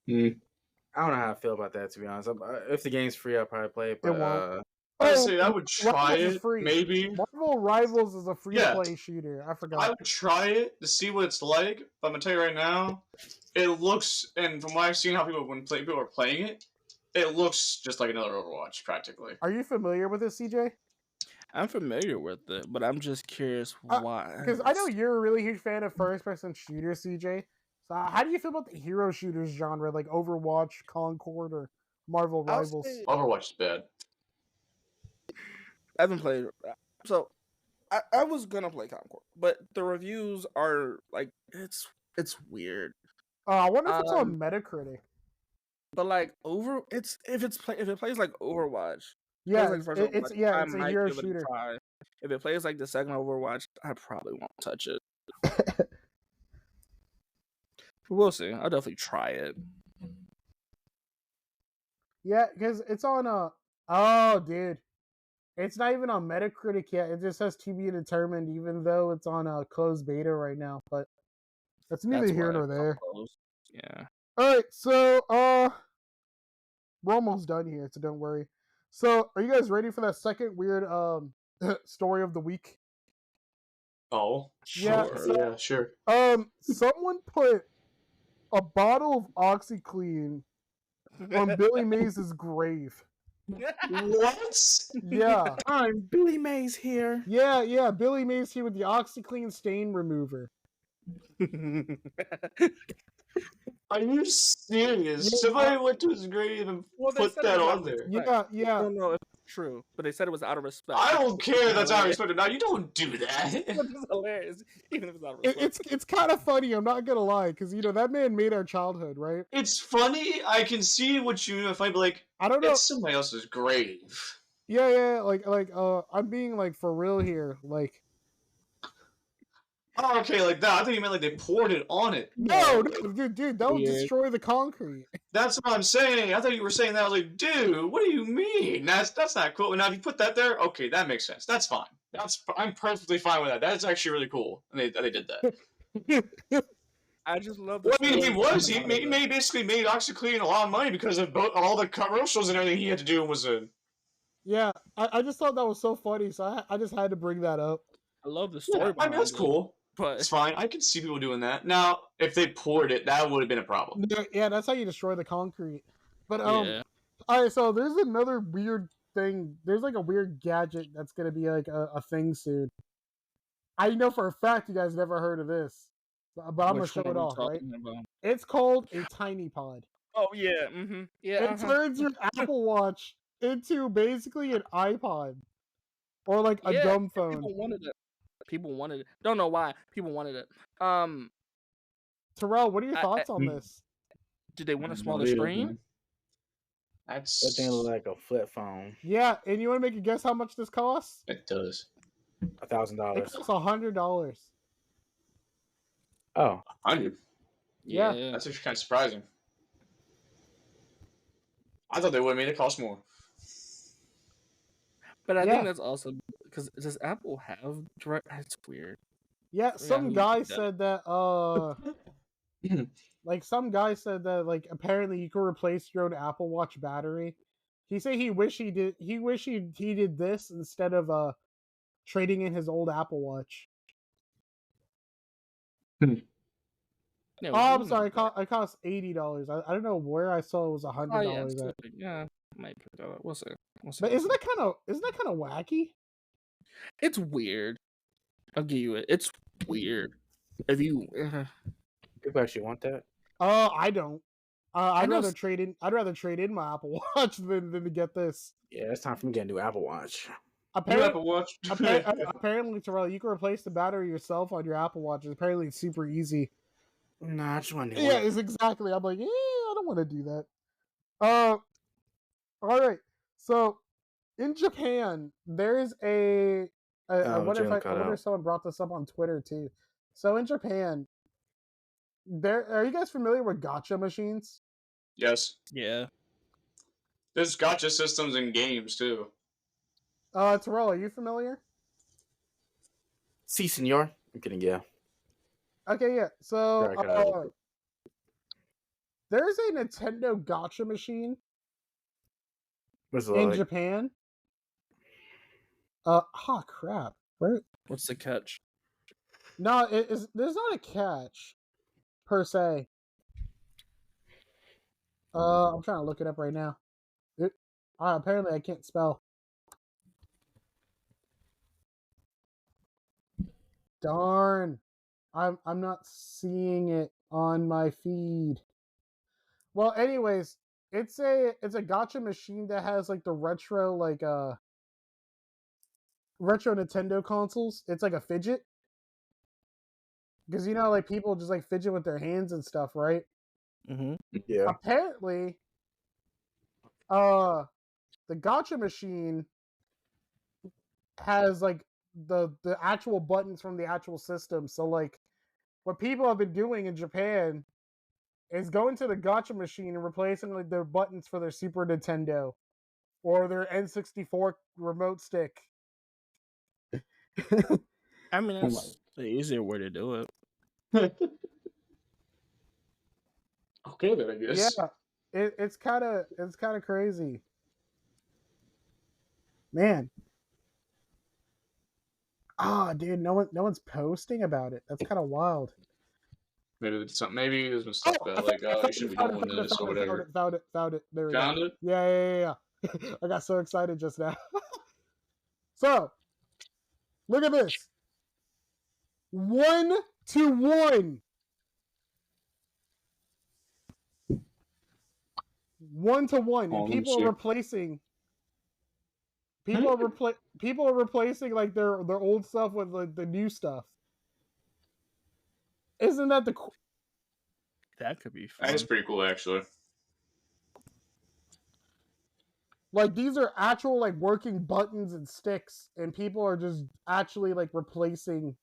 don't know how I feel about that, to be honest. If the game's free, I'll probably play it. But honestly, I would try it. Maybe Marvel Rivals is a free-to-play shooter. I forgot. I would try it to see what it's like. But I'm gonna tell you right now, it looks, and from what I've seen, how people are playing it, it looks just like another Overwatch practically. Are you familiar with this, CJ? I'm familiar with it, but I'm just curious why. Because I know you're a really huge fan of first-person shooters, CJ. So how do you feel about the hero shooters genre, like Overwatch, Concord, or Marvel Rivals? Overwatch is bad. I haven't played. So I was gonna play Concord, but the reviews are like it's weird. I wonder if it's on Metacritic. But like if it plays like Overwatch. Yeah, like it's a hero shooter. If it plays like the second Overwatch, I probably won't touch it. We'll see. I'll definitely try it. Yeah, because it's on oh, dude. It's not even on Metacritic yet. It just says to be determined, even though it's on a closed beta right now. But that's neither here nor there. Yeah. All right, so we're almost done here, so don't worry. So, are you guys ready for that second weird story of the week? Oh, sure. Sure. Someone put a bottle of OxyClean on Billy Mays' grave. What? Yeah. I'm Billy Mays here. Yeah, Billy Mays here with the OxyClean stain remover. Are you serious? Yeah. Somebody went to his grave and put that on there. Yeah. I don't know if it's true, but they said it was out of respect. I don't care if that's out of respect or not. You don't do that. It's hilarious, even if it's out of respect. It's kind of funny, I'm not gonna lie, because that man made our childhood, right? It's funny. I can see what you if I'd be like, I don't know. It's somebody else's grave. Yeah, like I'm being like for real here. Like Oh, okay, like that. I thought you meant like they poured it on it. No, dude, that would destroy the concrete. That's what I'm saying. I thought you were saying that. I was like, dude, what do you mean? That's not cool. Now, if you put that there, okay, that makes sense. That's fine. I'm perfectly fine with that. That's actually really cool. And they did that. I just love. Well, I mean, he basically made OxyClean a lot of money because of all the commercials and everything he had to do was in. Yeah, I just thought that was so funny, so I just had to bring that up. I love the story. Yeah, I mean, that's cool. But it's fine. I can see people doing that. Now, if they poured it, that would have been a problem. Yeah, that's how you destroy the concrete. But yeah. all right, so there's another weird thing. There's like a weird gadget that's gonna be like a thing soon. I know for a fact you guys never heard of this, but I'm gonna show it off. Right? About? It's called a Tiny Pod. Oh yeah, yeah. It turns your Apple Watch into basically an iPod or like a dumb phone. People wanted it. Don't know why. People wanted it. Terrell, what are your thoughts on this? Did they want a smaller screen? That thing look like a flip phone. Yeah, and you want to make a guess how much this costs? It does. $1,000. It costs $100. Oh, 100. Yeah, that's actually kind of surprising. I thought they would have made it cost more. But I think that's also because does Apple have direct? That's weird. Yeah, some guy said that. Like some guy said that like apparently you could replace your own Apple Watch battery. He said he wish he did. He wish he did this instead of trading in his old Apple Watch. Yeah, I'm sorry. It cost $80. I don't know where I saw it was $100. Yeah, might put that up. We'll see. But isn't that kind of wacky? It's weird. I'll give you it. It's weird. If you people actually want that. I don't. I'd rather trade in my Apple Watch than to get this. Yeah, it's time for me to get a new Apple Watch. Apparently, Terrell, you can replace the battery yourself on your Apple Watch. Apparently, it's super easy. Nah, I just want to. Yeah, it's exactly. I'm like, I don't want to do that. All right. So, in Japan, there's I wonder if someone brought this up on Twitter too. So in Japan, are you guys familiar with gacha machines? Yes. Yeah. There's gacha systems in games too. Terrell, are you familiar? Si, senor. I'm kidding. Yeah. Okay, yeah. So there's a Nintendo gacha machine in Japan. Crap. Right? What's the catch? No, there's not a catch per se. I'm trying to look it up right now. Apparently I can't spell. Darn. I'm not seeing it on my feed. Well, anyways, it's a gacha machine that has like the retro Nintendo consoles. It's like a fidget. Because like people just like fidget with their hands and stuff, right? Mm-hmm. Yeah. Apparently, the gacha machine has like the actual buttons from the actual system. So like what people have been doing in Japan is going to the gacha machine and replacing like their buttons for their Super Nintendo or their N64 remote stick. I mean, that's the easier way to do it. Okay, then I guess. Yeah, it's kind of crazy, man. Dude, no one's posting about it. That's kind of wild. Maybe it's something. Maybe there's been stuff that like you should be doing this or whatever. Found it. There we go. Found it? Yeah. I got so excited just now. So, look at this. 1-to-1. 1-to-1, and people are replacing. People are replacing like their old stuff with like the new stuff. Isn't that that could be fun? That is pretty cool, actually. Like these are actual like working buttons and sticks, and people are just actually like replacing.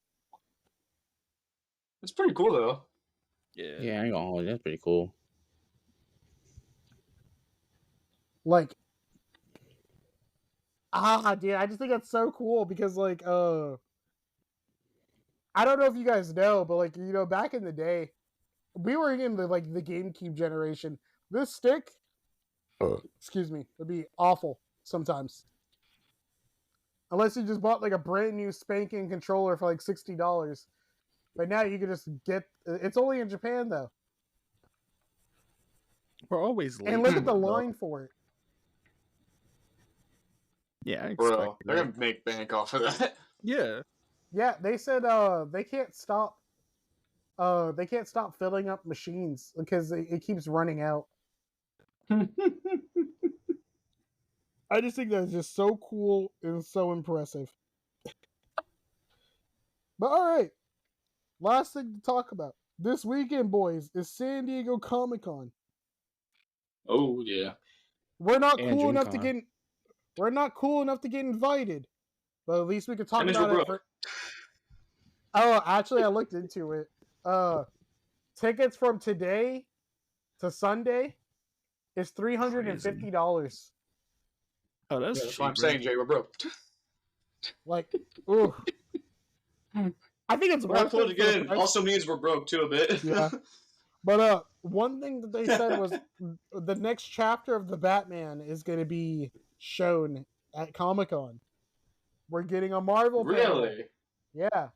It's pretty cool though. Yeah, I ain't gonna hold you. That's pretty cool. Like, dude, I just think that's so cool because, like, I don't know if you guys know, but, like, you know, back in the day, we were in the GameCube generation. This stick, excuse me, would be awful sometimes. Unless you just bought, like, a brand new spanking controller for, like, $60. But now you can just get... It's only in Japan, though. We're always late. And look at the line for it. Yeah, bro, they're gonna make bank off of that. Yeah. Yeah, they said they can't stop filling up machines because it keeps running out. I just think that's just so cool and so impressive. But alright. Last thing to talk about. This weekend, boys, is San Diego Comic-Con. Oh yeah. We're not And cool enough to get invited. But at least we could talk about it. Oh, actually I looked into it. Tickets from today to Sunday is $350. Oh, that's That's cheap. what I'm saying, Jay. We're broke. Like, ooh. I think it's We're not worth cool it. again. Also means we're broke too a bit. Yeah. But one thing that they said was the next chapter of the Batman is going to be shown at Comic-Con. We're getting a Marvel panel. Really? Yeah.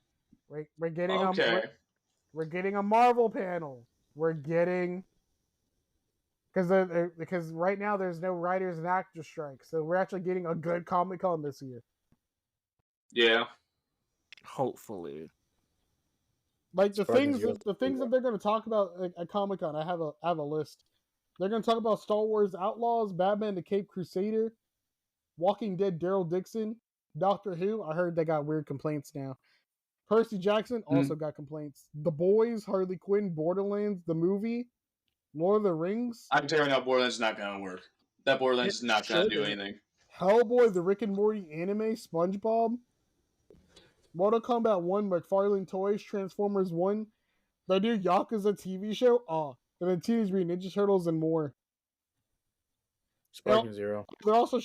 We're getting Okay. we're getting a Marvel panel. We're getting because right now there's no writers and actors strike, so we're actually getting a good Comic-Con this year. Yeah. Hopefully. Like the things that they're going to talk about at Comic-Con, I have a list. They're going to talk about Star Wars Outlaws, Batman the Caped Crusader, Walking Dead Daryl Dixon, Doctor Who. I heard they got weird complaints now. Percy Jackson also got complaints. The Boys, Harley Quinn, Borderlands, the movie, Lord of the Rings. I can tell you right now, Borderlands is not going to work. That Borderlands is not going to do anything. Hellboy, the Rick and Morty anime, SpongeBob, Mortal Kombat 1, McFarlane Toys, Transformers 1, the new Yakuza TV show, and then Teenage Mutant Ninja Turtles and more. Sparking Zero. They're also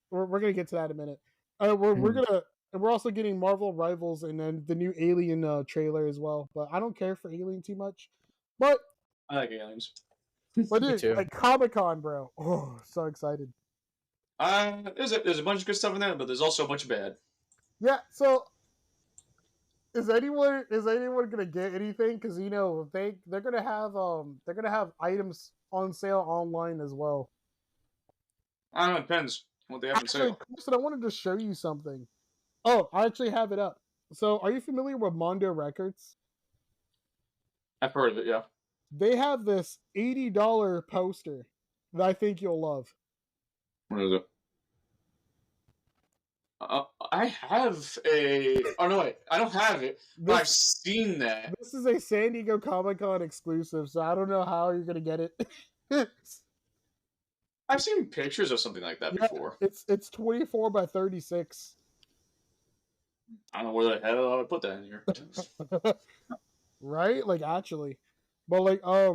we're gonna get to that in a minute. We're also getting Marvel Rivals and then the new Alien trailer as well. But I don't care for Alien too much. But I like aliens. But dude, too. like Comic-Con, bro. Oh, so excited. There's a bunch of good stuff in there, but there's also a bunch of bad. Yeah, so is anyone gonna get anything? Because you know they're gonna have items on sale online as well. I don't know, it depends what they have to say. Actually, Kristen, I wanted to show you something. Oh, I actually have it up. So, are you familiar with Mondo Records? I've heard of it, yeah. They have this $80 poster that I think you'll love. What is it? I have a... Oh, no, wait. I don't have it, but I've seen that. This is a San Diego Comic-Con exclusive, so I don't know how you're going to get it. I've seen pictures of something like that before. It's 24 by 36. I don't know where the hell I would put that in here. Right? Like, actually. But, like, I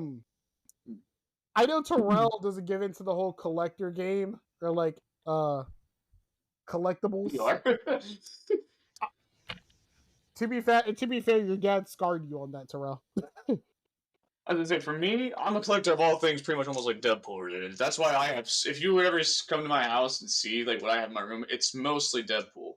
know Terrell doesn't give into the whole collector game, or, like, collectibles. You are? To be fair, your dad scarred you on that, Terrell. As I say, for me, I'm a collector of all things pretty much almost like Deadpool related. That's why I have... If you would ever come to my house and see, like, what I have in my room, it's mostly Deadpool.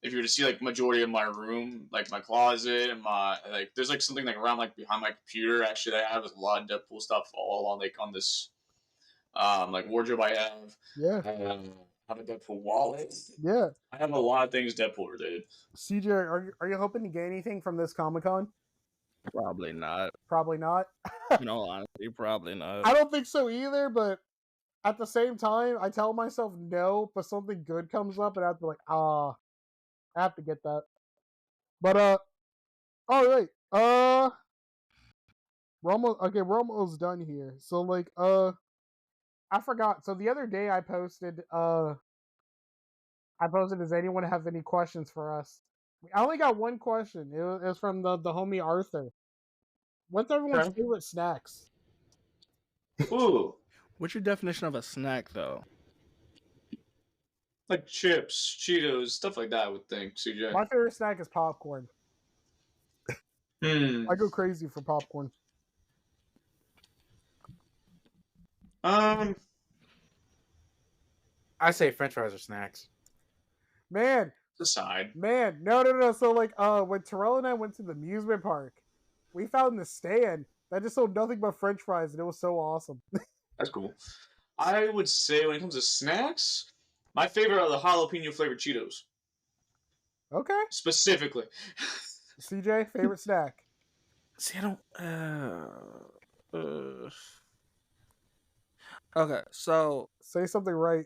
If you were to see, like, majority of my room, like, my closet and my... Like, there's, like, something, like, around, like, behind my computer, actually, that I have a lot of Deadpool stuff all on, like, on this, like, wardrobe I have. Yeah. I have a Deadpool wallet. Yeah. I have a lot of things Deadpool related. CJ, are you hoping to get anything from this Comic-Con? Probably not. Probably not. No, honestly, probably not. I don't think so either, but at the same time, I tell myself no, but something good comes up and I have to be like, I have to get that. But, alright, we're almost done here. So, like, I forgot. So the other day I posted, does anyone have any questions for us? I only got one question. It was from the homie Arthur. What's everyone's Okay. favorite snacks? Ooh, What's your definition of a snack, though? like chips, Cheetos, stuff like that. I would think, CJ. My favorite snack is popcorn. Hmm. I go crazy for popcorn. Um. I say French fries are snacks. Man, Decide. no. So like, when Terrell and I went to the amusement park, we found the stand that just sold nothing but French fries, and it was so awesome. That's cool. I would say when it comes to snacks, my favorite are the jalapeno flavored Cheetos, Okay, specifically. CJ, favorite snack? See, I don't. Okay, so Say something right.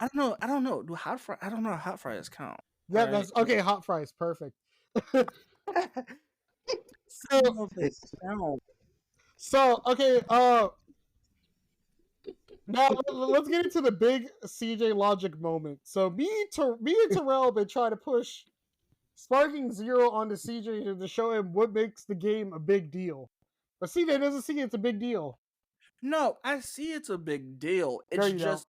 I don't know. Do hot fry? I don't know. How hot fries count. Yeah, right? that's okay. Hot fries, perfect. I don't know if they count. So okay, now let's get into the big CJ logic moment. So me and Terrell have been trying to push Sparking Zero onto CJ to show him what makes the game a big deal, but CJ doesn't see it's a big deal. No, I see it's a big deal. No, It's you just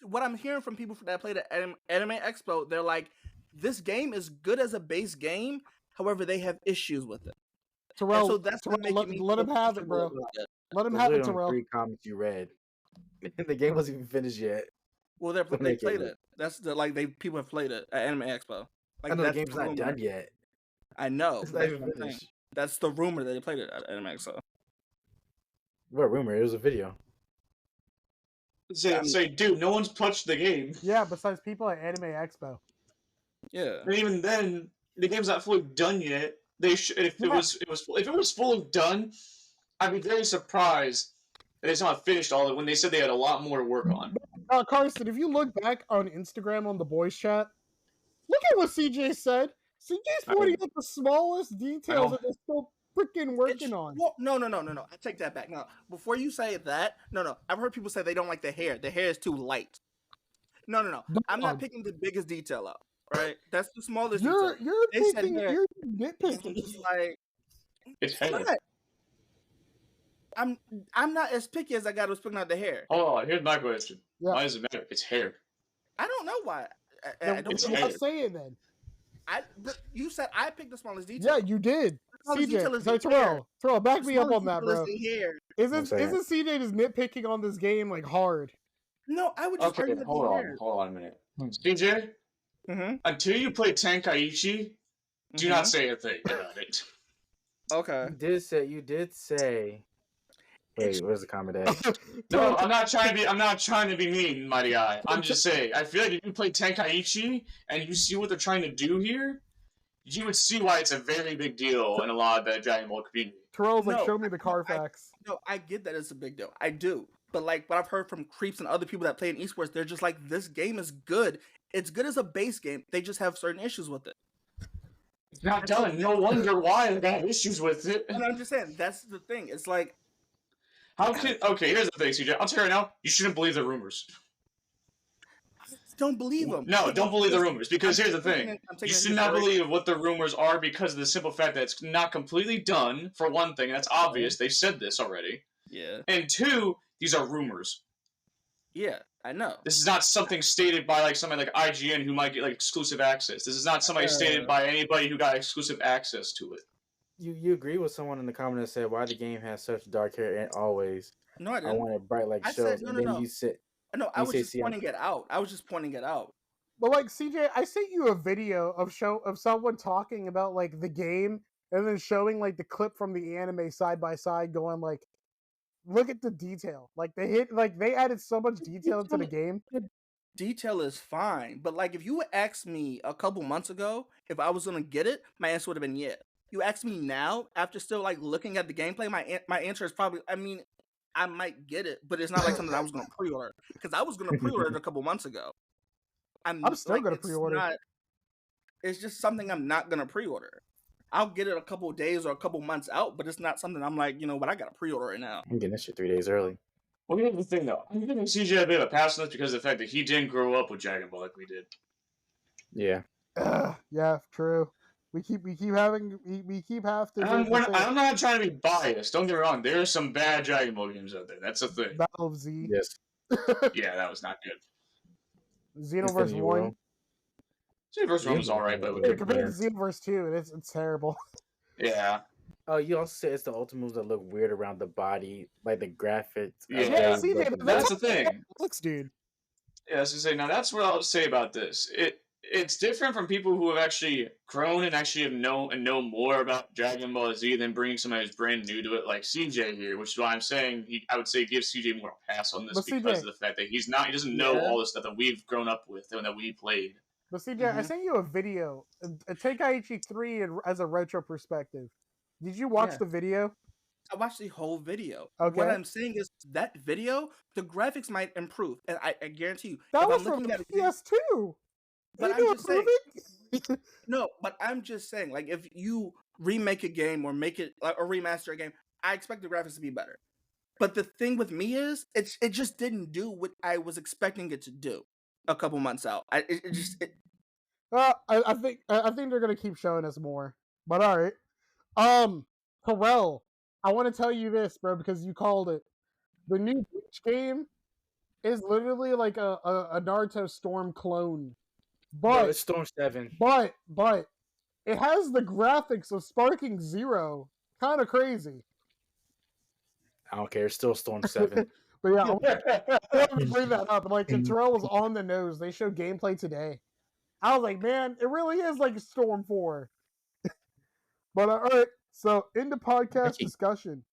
what I'm hearing from people that play the Anime Expo. They're like, this game is good as a base game. However, they have issues with it. Terrell, And so that's Terrell, what making me let feel him have it, comfortable bro. about it. Let him Those have are it, the Terrell. 3 comments you read. The game wasn't even finished yet. Well, Don't they make played it. it. That's the people have played it at Anime Expo. Like I know the that's game's not rumor. done yet. I know. It's but not That's, even what I'm saying. finished. That's the rumor that they played it at Anime Expo. What rumor? It was a video. Say, dude, no one's touched the game. Yeah, besides people at Anime Expo. Yeah. And even then, the game's not fully done yet. If it was fully done, I'd be very surprised that it's not finished all of it when they said they had a lot more to work on. Carson, if you look back on Instagram on the boys chat, look at what CJ said. CJ's pointing out the smallest details that they're still freaking working on. Well, no. I take that back. No, before you say that, no. I've heard people say they don't like the hair. The hair is too light. No. I'm not picking the biggest detail out. Right? That's the smallest detail. You're They said picking. hair. You're I'm nitpicking. just like, It's hair. not. I'm not as picky as I got was picking out the hair. Oh, here's my question. Yeah. Why does it matter? It's hair. I don't know why. I Then don't it's know. hair. Stop saying then. But you said I picked the smallest detail. Yeah, you did. smallest detail CJ, is sorry, the hair. Terrell, back The me up smallest on that, detail bro. is the hair. Isn't saying. CJ just nitpicking on this game like hard? No, I would just Okay, argue with hold the on hair. a minute. CJ, Mm-hmm. until you play Tenkaichi, do not say a thing about it. Okay. You did say. Wait, where's the comment at? No, I'm not trying to be mean, mighty guy. I'm just saying. I feel like if you play Tenkaichi and you see what they're trying to do here, you would see why it's a very big deal in a lot of the Dragon Ball community. Terrell's like, No, show me the Carfax. No, I get that it's a big deal. I do. But like what I've heard from creeps and other people that play in esports, they're just like, this game is good. It's good as a base game. They just have certain issues with it. It's not done. No wonder why they have issues with it. And I'm just saying, that's the thing. It's like, Okay, here's the thing, CJ. I'll tell you right now, you shouldn't believe the rumors. don't believe them. No, don't believe the rumors, because here's the thing. You should not believe what the rumors are because of the simple fact that it's not completely done, for one thing. That's obvious. They've said this already. Yeah. And two, these are rumors. Yeah, I know. This is not something stated by like somebody like IGN who might get like exclusive access. This is not somebody stated by anybody who got exclusive access to it. You agree with someone in the comment that said why the game has such dark hair and always. No, I I didn't. want it bright like I shows. said, no. And then you said No, I you was say, just see, I'm- pointing it out. I was just pointing it out. But like CJ, I sent you a video of someone talking about like the game and then showing like the clip from the anime side by side, going like, look at the detail. Like they added so much detail into the game. Detail is fine, but like if you asked me a couple months ago if I was gonna get it, my answer would have been yeah. You ask me now after still like looking at the gameplay, my answer is probably, I mean, I might get it, but it's not like something I was gonna pre-order because I was gonna pre-order it a couple months ago. I'm still gonna it's pre-order. It's just something I'm not gonna pre-order. I'll get it a couple days or a couple months out, but it's not something I'm like, you know what, I gotta pre-order it now. I'm getting this shit 3 days early. Well, here's the thing, though. I'm giving CJ a bit of a pass on this because of the fact that he didn't grow up with Dragon Ball like we did. Yeah. Yeah, true. We keep having to. I'm not trying to be biased. Don't get me wrong. There are some bad Dragon Ball games out there. That's the thing. Battle of Z. Yes. Yeah, that was not good. Xenoverse 1. Xenoverse 1 was alright, but compared to Xenoverse 2, it's terrible. Yeah. Oh, you also said it's the ultimate moves that look weird around the body, like the graphics. Yeah, that's the thing. Looks, dude. Yeah, I was gonna say. Now that's what I'll say about this. It's different from people who have actually grown and actually know more about Dragon Ball Z than bringing somebody who's brand new to it, like CJ here. Which is why I'm saying I would say give CJ more of a pass on this because of the fact that he doesn't know all the stuff that we've grown up with and that we played. But CJ, I sent you a video, a Tenkaichi 3 as a retro perspective. Did you watch the video? I watched the whole video. Okay. What I'm saying is that video, the graphics might improve, and I guarantee you. That was from the PS2. But I'm just saying. No, but I'm just saying, like, if you remake a game or make it or remaster a game, I expect the graphics to be better. But the thing with me is, it just didn't do what I was expecting it to do a couple months out. I think they're gonna keep showing us more. But all right. Harrell, I want to tell you this, bro, because you called it. The new Bleach game is literally like a Naruto Storm clone. But it's Storm 7. But it has the graphics of Sparking Zero. Kind of crazy. I don't care. It's still Storm 7. But yeah, I wanted to bring that up. Like, Terrell was on the nose. They showed gameplay today. I was like, man, it really is like Storm 4. But all right, so into podcast discussion.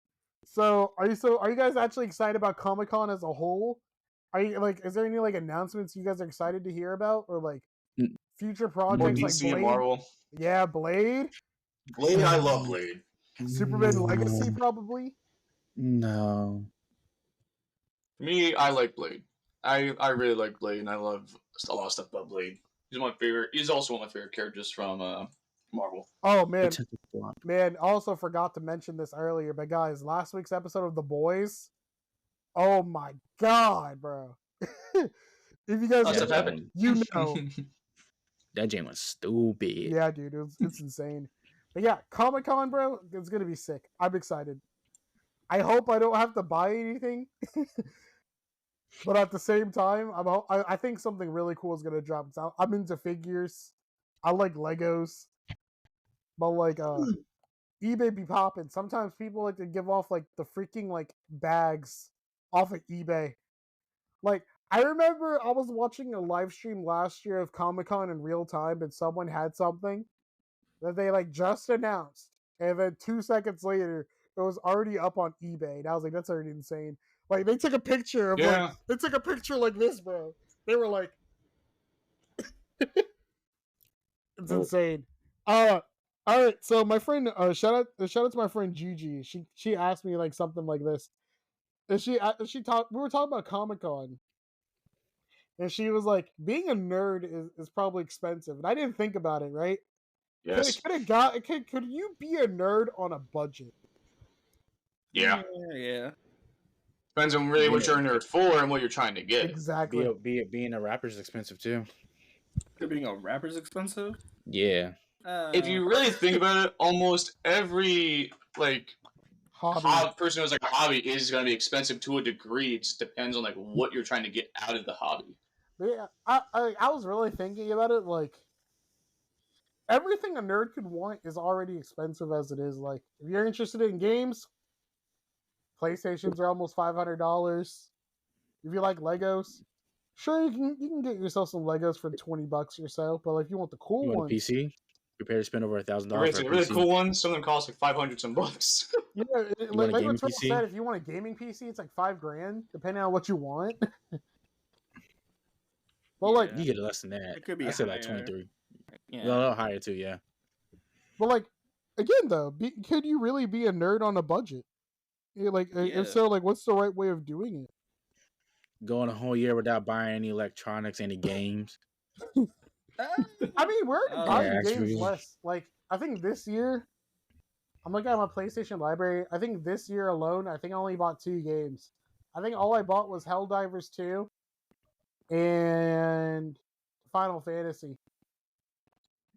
So are you guys actually excited about Comic-Con as a whole? Are you like? Is there any like announcements you guys are excited to hear about, or like future projects like DC Blade? and Marvel. Yeah, Blade. Blade, I love Blade. Superman Legacy, probably. No. For me, I like Blade. I really like Blade, and I love a lot of stuff about Blade. He's my favorite. He's also one of my favorite characters from Marvel. Oh man! Also forgot to mention this earlier, but guys, last week's episode of The Boys. Oh my god, bro! If you guys, you know, that game was stupid. Yeah, dude, it's insane. But yeah, Comic-Con, bro, it's gonna be sick. I'm excited. I hope I don't have to buy anything, but at the same time, I think something really cool is gonna drop. I'm into figures. I like Legos. But like eBay be popping. Sometimes people like to give off like the freaking like bags off of eBay. Like I remember I was watching a live stream last year of Comic-Con in real time and someone had something that they like just announced. And then 2 seconds later it was already up on eBay. And I was like, that's already insane. Like they took a picture of they took a picture like this, bro. They were like it's insane. All right, so my friend, shout out to my friend Gigi. She asked me like something like this, and we were talking about Comic-Con, and she was like, being a nerd is probably expensive, and I didn't think about it, right? Yes. Could you be a nerd on a budget? Yeah. Yeah. Depends on really what you're a nerd for and what you're trying to get. Exactly. Being a rapper is expensive too. Being a rapper is expensive? Yeah. If you really think about it, almost every person who has like a hobby is going to be expensive to a degree. It just depends on like what you're trying to get out of the hobby. Yeah, I was really thinking about it. Like everything a nerd could want is already expensive as it is. Like if you're interested in games, PlayStations are almost $500. If you like Legos, sure you can get yourself some Legos for $20 or so. But if you want the cool ones, PC. Prepare to spend over $1,000 for a really PC. cool ones. Some of them cost like 500 some bucks. Yeah, like what Phil said, if you want a gaming PC, it's like $5,000, depending on what you want. Well, like you get less than that. It could be. I said like 23. Yeah, a little higher too. Yeah. But like, again though, could you really be a nerd on a budget? If so, like, what's the right way of doing it? Going a whole year without buying any electronics, any games. I mean, we're buying games less. Like, I think this year, I'm looking at my PlayStation library. I think this year alone, I only bought 2 games. I think all I bought was Helldivers 2 and Final Fantasy.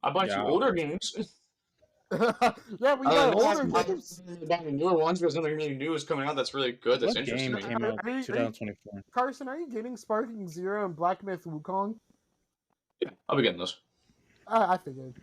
I bought you older games. Yeah, we got older I'm games. about the newer ones because nothing really new is coming out that's really good. That's What interesting. game came out Are you- 2024? Carson, are you getting Sparking Zero and Black Myth Wukong? Yeah, I'll be getting those. I figured.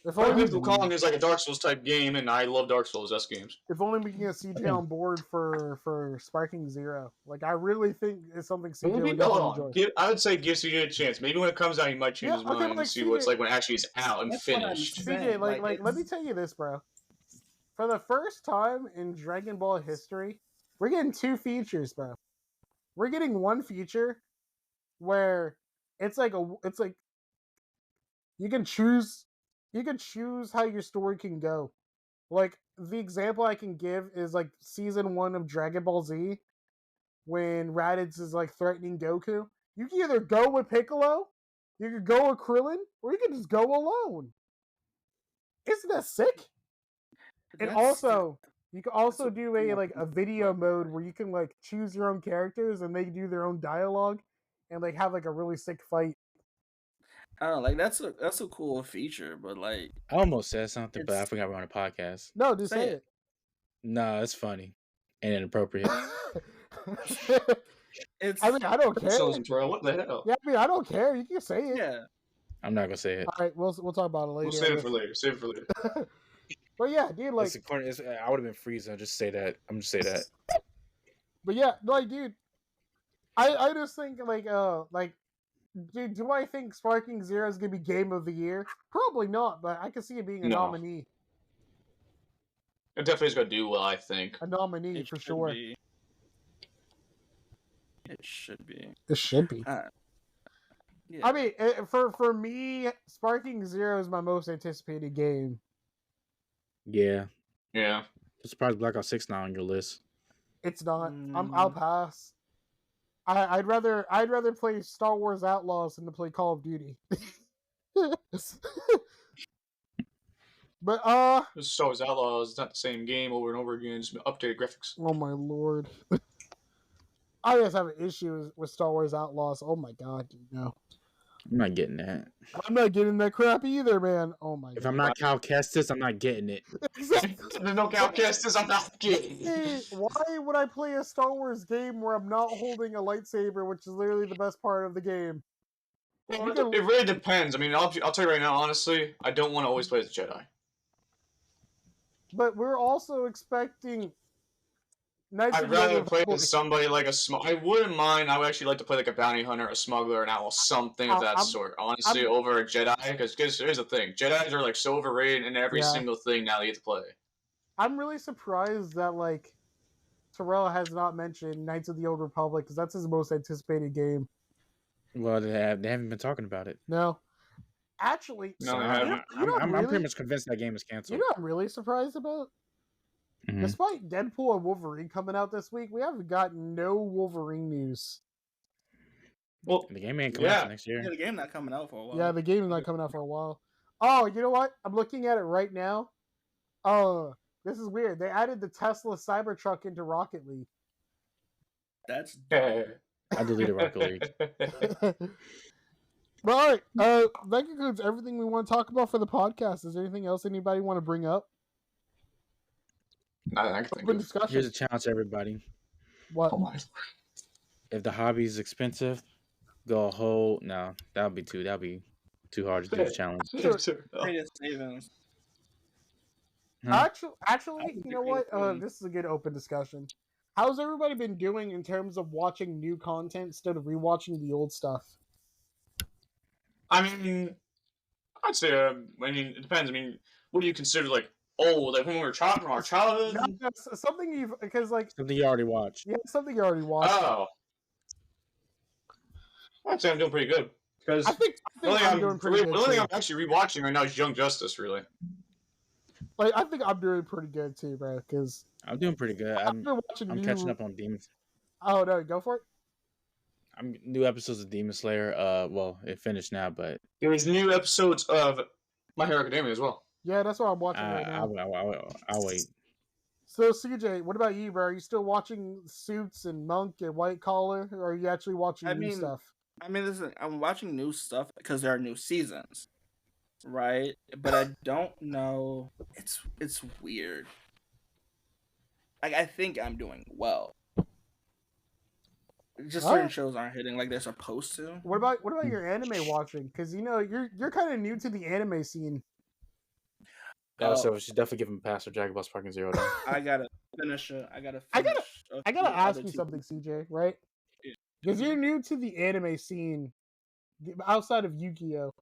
If Black only, Myth Wukong is like a Dark Souls type game, and I love Dark Souls games. if only we can get CJ on board for Sparking Zero. Like, I really think it's something CJ would Maybe, definitely hold on. enjoy. I would say give CJ a chance. Maybe when it comes out, he might change Yeah, his okay, mind like and see CJ what it's like when it actually is out and That's what I'm finished. saying. CJ, like, Like, let me tell you this, bro. For the first time in Dragon Ball history, we're getting 2 features, bro. We're getting one feature where it's like you can choose how your story can go. Like, the example I can give is like season 1 of Dragon Ball Z when Raditz is like threatening Goku. You can either go with Piccolo, you can go with Krillin, or you can just go alone. Isn't that sick? And also, you can also do a video mode where you can like choose your own characters and they do their own dialogue and like have like a really sick fight. I don't know, like that's a cool feature, but like I almost said something, but I It's- forgot we're on a podcast. No, just Say say it. it. No, it's funny and inappropriate. it's I mean, I don't care. What the hell? Yeah, I mean, I don't care. You can say it. yeah. I'm not gonna say it. All right, we'll talk about it later. We'll save it for later. Save it for later. But yeah, dude, like, I would have been Frieza. Just say that. I'm just say that. but yeah, like, dude, I just think like, dude, do I think Sparking Zero is gonna be Game of the Year? Probably not, but I can see it being a No. nominee. It definitely is going to do well, I think. A nominee It for should sure. be. It should be. It should be. Yeah. I mean, for me, Sparking Zero is my most anticipated game. Yeah. Yeah. I'm surprised Black Ops 6 not on your list. It's not. I'll pass. I'd rather play Star Wars Outlaws than to play Call of Duty. But Star Wars Outlaws is not the same game over and over again, just updated graphics. oh my lord. I just have an issue with Star Wars Outlaws. Oh my god, dude, no. I'm not getting that. I'm not getting that crap either, man. Oh my If god. I'm not Cal Kestis, I'm not getting it. Exactly. There's no Outcasters, I'm not kidding. Hey, why would I play a Star Wars game where I'm not holding a lightsaber, which is literally the best part of the game? Well, it really depends. I mean, I'll tell you right now, honestly, I don't want to always play as a Jedi. But we're also expecting Knights I'd of the rather Old play Republic. as somebody like I wouldn't mind. I would actually like to play like a bounty hunter, a smuggler, an owl, something of that sort. Honestly, over a Jedi, because here's the thing: Jedi's are like so overrated in every Yeah. single thing now that you get to play. I'm really surprised that like Terrell has not mentioned Knights of the Old Republic because that's his most anticipated game. Well, they haven't been talking about it. No, actually, No, So I you haven't. know- you know what I'm really- pretty much convinced that game is You canceled. know what I'm really surprised about? Mhm. Despite Deadpool and Wolverine coming out this week, we haven't got no Wolverine news. Well, The game ain't coming out yeah. till next year. Yeah, the game not coming out for a while. Yeah, the game is not coming out for a while. Oh, you know what? I'm looking at it right now. Oh, this is weird. They added the Tesla Cybertruck into Rocket League. That's I deleted Rocket League. But all right, that concludes everything we want to talk about for the podcast. Is there anything else anybody want to bring up? I can think Open of. discussion. Here's a challenge to everybody. What? Oh my. If the hobby is expensive, go a whole that'd be too hard to do the challenge. greatest savings. Huh? Actually, you know what? This is a good open discussion. How's everybody been doing in terms of watching new content instead of rewatching the old stuff? I mean, I'd say. I mean, it depends. I mean, what do you consider like old? Like when we were from our childhood? No, that's something you've because like Something you already watched. yeah, something you already watched. Oh, I'd say I'm doing pretty good because I think I'm doing pretty good. the only thing Too. I'm actually rewatching right now is Young Justice. Really, Like I think I'm doing pretty good too, bro. Because I'm doing pretty good. I've I'm been watching. catching up on Demons. Oh no, go for it. I'm new episodes of Demon Slayer. Well, it finished now, but there's new episodes of My Hero Academia as well. Yeah, that's what I'm watching right now. I'll wait. So CJ, what about you, bro? Are you still watching Suits and Monk and White Collar, or are you actually watching new stuff? I mean, listen, I'm watching new stuff because there are new seasons. right? But I don't know. It's weird. Like I think I'm doing well. Just certain Alright. shows aren't hitting like they're supposed to. What about your anime watching? Because you're kind of new to the anime scene. Yeah, so we should definitely give him a pass for Dragon Ball Sparking Zero. Though. I gotta finish it. I gotta I finish. gotta ask you something, CJ. Right? Yeah. Because you're new to the anime scene outside of Yu-Gi-Oh.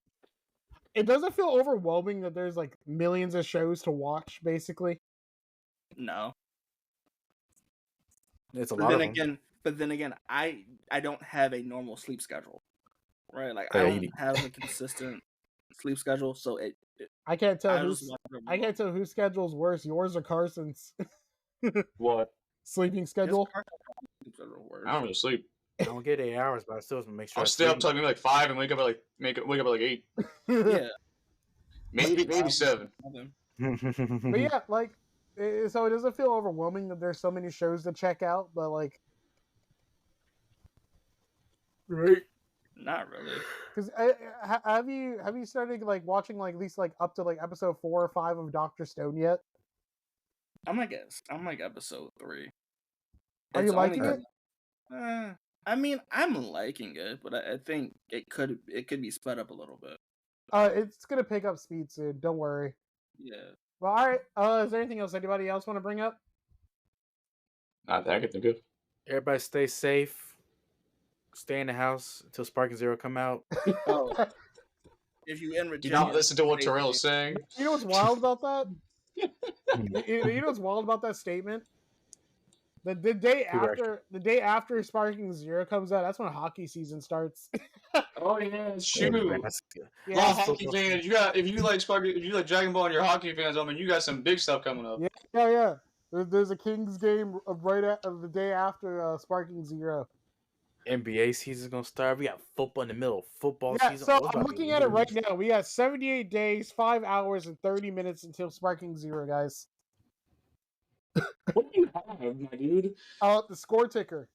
It doesn't feel overwhelming that there's like millions of shows to watch, basically. No. It's a lot of them. But then again, I don't have a normal sleep schedule, right? Like Yeah, I you don't have a consistent sleep schedule, so I can't tell I whose schedule's worse, yours or Carson's. What? Sleeping schedule. I don't really sleep. I don't get 8 hours, but I still make sure I'll stay up till maybe like 5 and wake up at like 8. Yeah, Maybe 7. But yeah, like, so it doesn't feel overwhelming that there's so many shows to check out, but like, right? not really. Because have you started like watching like at least like up to like episode 4 or 5 of Dr. Stone yet? I'm like episode 3. Are you liking it? I mean, I'm liking it, but I think it could be sped up a little bit. It's gonna pick up speed soon. Don't worry. Yeah. Well, all right. Is there anything else anybody else want to bring up? Not that I can think of. Everybody stay safe. Stay in the house until Sparking Zero come out. Oh. If you in Virginia, Do not listen to what Terrell is saying. You know what's wild about that? You know what's wild about that statement? The day after Sparking Zero comes out, that's when hockey season starts. Oh yeah, shoot. Yeah, Hockey fans, if you like Dragon Ball and you're hockey fans, I mean you got some big stuff coming up. Yeah. There's a Kings game right at the day after Sparking Zero. NBA season's gonna start. We got football in the middle of football season. So I'm looking at it right now. We got 78 days, 5 hours, and 30 minutes until Sparking Zero, guys. What do you have, my dude? The score ticker.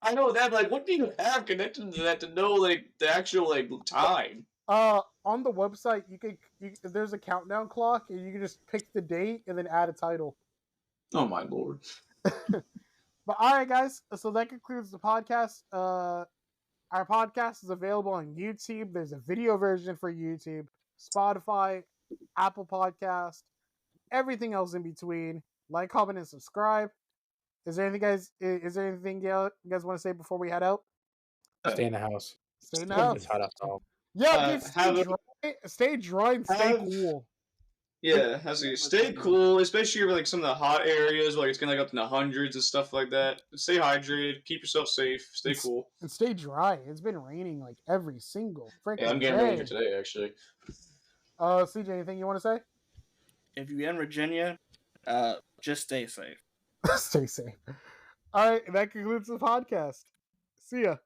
I know that, but like, what do you have connected to that to know like the actual like time? On the website, there's a countdown clock, and you can just pick the date and then add a title. Oh my lord! But all right, guys. So that concludes the podcast. Our podcast is available on YouTube. There's a video version for YouTube, Spotify, Apple Podcast, everything else in between. Like, comment, and subscribe. Is there anything you guys want to say before we head out? Stay in the house. Stay in the house. It's hot outside. Yeah, stay dry and stay cool. Yeah, stay cool, especially over like some of the hot areas, where like it's getting like up in the hundreds and stuff like that. Stay hydrated, keep yourself safe, stay cool, and stay dry. It's been raining like every single freaking day. I'm getting rain here today, actually. CJ, anything you want to say? If you're in Virginia, just stay safe. Stay safe. All right, that concludes the podcast. See ya.